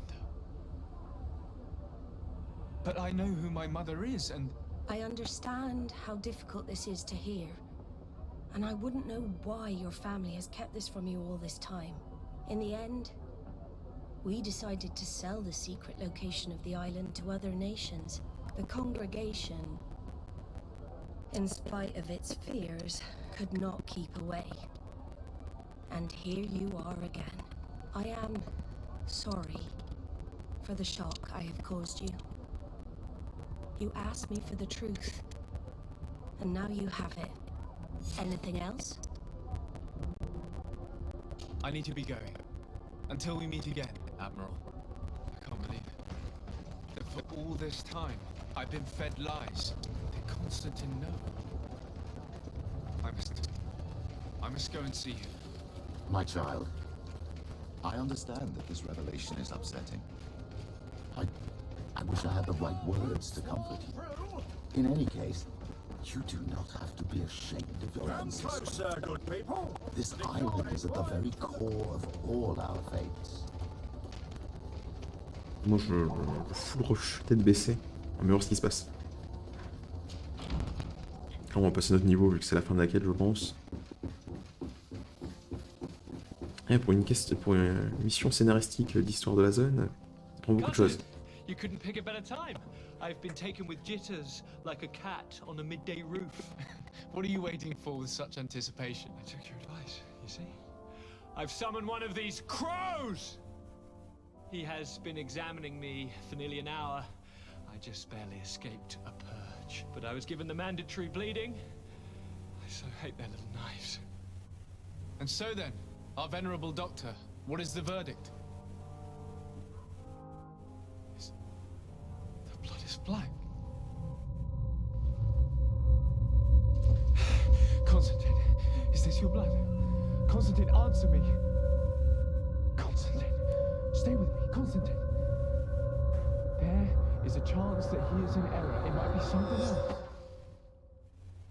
But I know who my mother is, and... I understand how difficult this is to hear. And I wouldn't know why your family has kept this from you all this time. In the end, we decided to sell the secret location of the island to other nations. The congregation, in spite of its fears, could not keep away. And here you are again. I am sorry for the shock I have caused you. You asked me for the truth, and now you have it. Anything else? I need to be going. Until we meet again, Admiral. I can't believe it. That for all this time, I've been fed lies. Did Constantine know? I must go and see him. My child, I understand that this revelation is upsetting. I wish I had the right words to comfort you. In any case, you do not have to be ashamed of your ancestry. This island is at the very core of all our fates. Moi, je fous le rush, tête baissée. On va voir ce qui se passe. Là, on va passer à notre niveau, vu que c'est la fin de la quête, je pense. Et pour une mission scénaristique d'histoire de la zone, ça prend beaucoup de choses. You couldn't pick a better time. I've been taken with jitters like a cat on a midday roof. What are you waiting for with such anticipation? I took your advice, you see. I've summoned one of these crows! He has been examining me for nearly an hour. I just barely escaped a purge. But I was given the mandatory bleeding. I so hate their little knives. And so then, our venerable doctor, what is the verdict? The blood is black. Constantine, is this your blood? Constantine, answer me. Constantine, stay with me, Constantine. There is a chance that he is in error. It might be something else.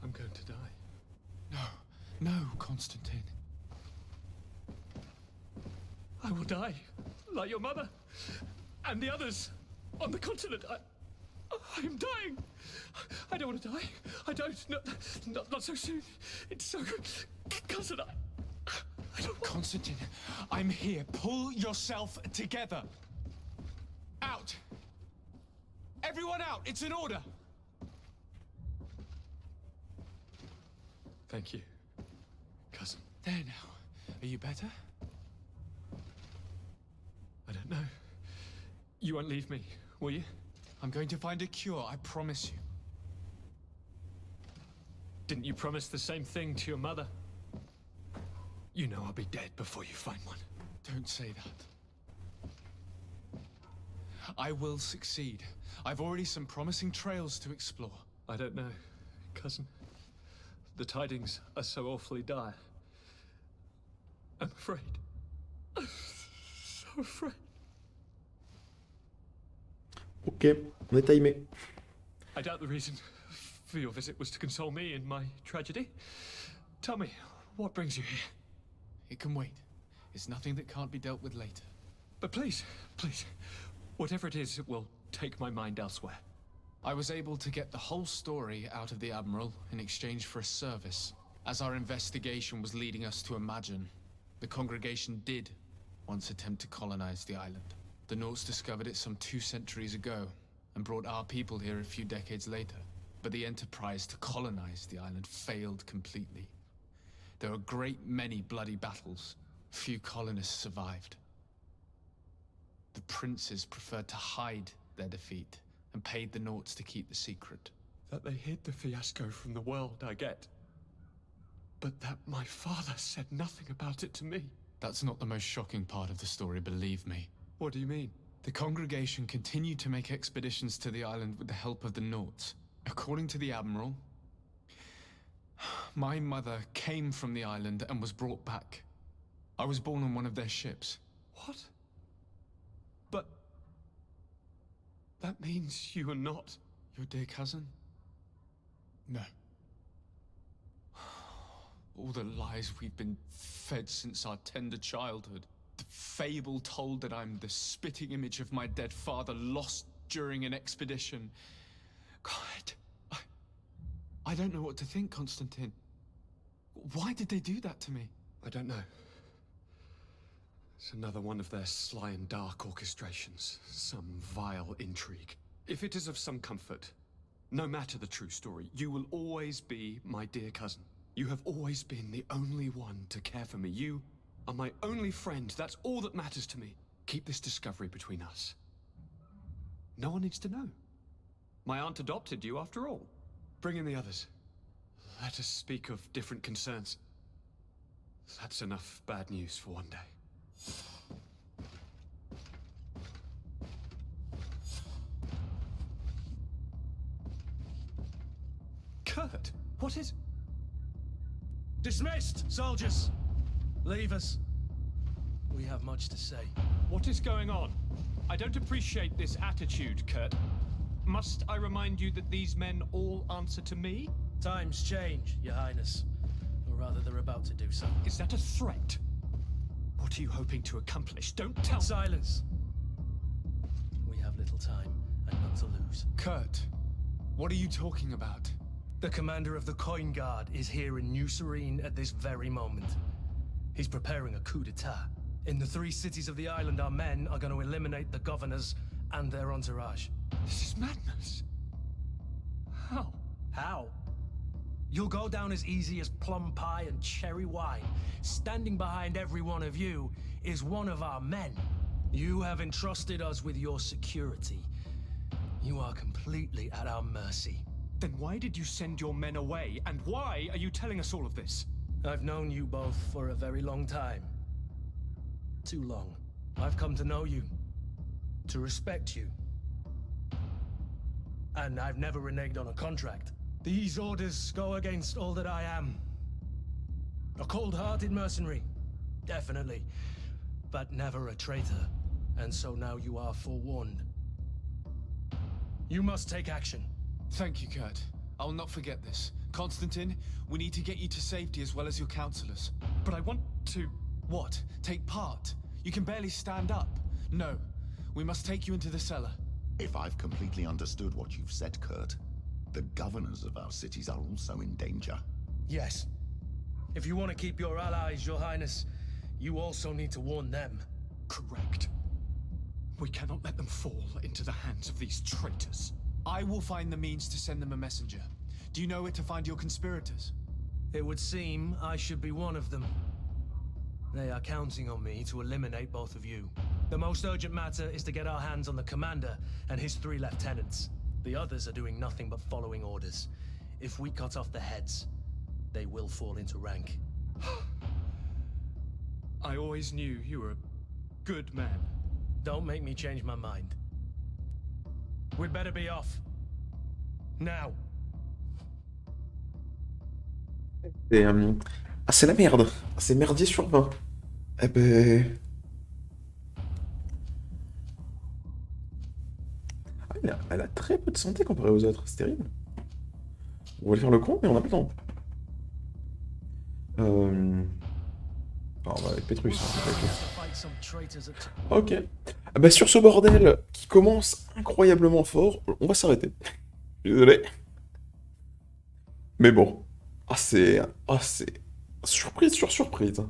I'm going to die. No, Constantine. I will die, like your mother, and the others on the continent. I am dying. I don't want to die. I don't. Not so soon. It's so good. Cousin, I don't want... Constantine, I'm here. Pull yourself together. Out. Everyone out. It's an order. Thank you, cousin. There now. Are you better? I don't know. You won't leave me, will you? I'm going to find a cure, I promise you. Didn't you promise the same thing to your mother? You know I'll be dead before you find one. Don't say that. I will succeed. I've already some promising trails to explore. I don't know, cousin. The tidings are so awfully dire. I'm afraid. I'm so afraid. Ok, on est timé. I doubt the reason for your visit was to console me in my tragedy. Tell me, what brings you here? It can wait. It's nothing that can't be dealt with later. But please, please, whatever it is, it will take my mind elsewhere. I was able to get the whole story out of the Admiral in exchange for a service. As our investigation was leading us to imagine, the congregation did once attempt to colonize the island. The Norts discovered it some 2 centuries ago and brought our people here a few decades later. But the enterprise to colonize the island failed completely. There were a great many bloody battles. Few colonists survived. The princes preferred to hide their defeat and paid the Norts to keep the secret. That they hid the fiasco from the world, I get. But that my father said nothing about it to me. That's not the most shocking part of the story, believe me. What do you mean? The congregation continued to make expeditions to the island with the help of the Norts. According to the Admiral, my mother came from the island and was brought back. I was born on one of their ships. What? But... that means you are not your dear cousin? No. All the lies we've been fed since our tender childhood. The fable told that I'm the spitting image of my dead father lost during an expedition. God, I don't know what to think, Constantine. Why did they do that to me? I don't know. It's another one of their sly and dark orchestrations. Some vile intrigue. If it is of some comfort, no matter the true story, you will always be my dear cousin. You have always been the only one to care for me. You are my only friend. That's all that matters to me. Keep this discovery between us. No one needs to know. My aunt adopted you after all. Bring in the others. Let us speak of different concerns. That's enough bad news for one day. Kurt, what is... Dismissed, soldiers! Leave us. We have much to say. What is going on? I don't appreciate this attitude, Kurt. Must I remind you that these men all answer to me? Times change, Your Highness. Or rather, they're about to do so. Is that a threat? What are you hoping to accomplish? Don't tell... Silence! We have little time, and none to lose. Kurt, what are you talking about? The commander of the Coin Guard is here in New Serene at this very moment. He's preparing a coup d'etat. In the 3 cities of the island, our men are going to eliminate the governors and their entourage. This is madness. How? How? You'll go down as easy as plum pie and cherry wine. Standing behind every one of you is one of our men. You have entrusted us with your security. You are completely at our mercy. Then why did you send your men away? And why are you telling us all of this? I've known you both for a very long time. Too long. I've come to know you. To respect you. And I've never reneged on a contract. These orders go against all that I am. A cold-hearted mercenary. Definitely. But never a traitor. And so now you are forewarned. You must take action. Thank you, Kurt. I'll not forget this. Constantine, we need to get you to safety as well as your counselors. But I want to... What? Take part? You can barely stand up. No. We must take you into the cellar. If I've completely understood what you've said, Kurt, the governors of our cities are also in danger. Yes. If you want to keep your allies, Your Highness, you also need to warn them. Correct. We cannot let them fall into the hands of these traitors. I will find the means to send them a messenger. Do you know where to find your conspirators? It would seem I should be one of them. They are counting on me to eliminate both of you. The most urgent matter is to get our hands on the commander and his 3 lieutenants. The others are doing nothing but following orders. If we cut off the heads, they will fall into rank. I always knew you were a good man. Don't make me change my mind. We'd better be off. Now. Et, ah, c'est la merde. C'est merdier sur 20. Eh ben... Ah, elle a très peu de santé comparée aux autres, c'est terrible. On va lui faire le con, mais on n'a pas le temps. Ah, on va avec Pétrus. Ok. Ah bah, sur ce bordel qui commence incroyablement fort, on va s'arrêter. Désolé. Mais bon. Ah, c'est... Ah, c'est... Surprise sur surprise.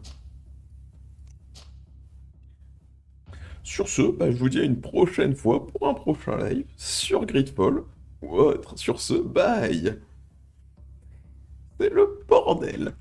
Sur ce, bah, je vous dis à une prochaine fois pour un prochain live sur GreedFall ou autre. Sur ce, bye. C'est le bordel.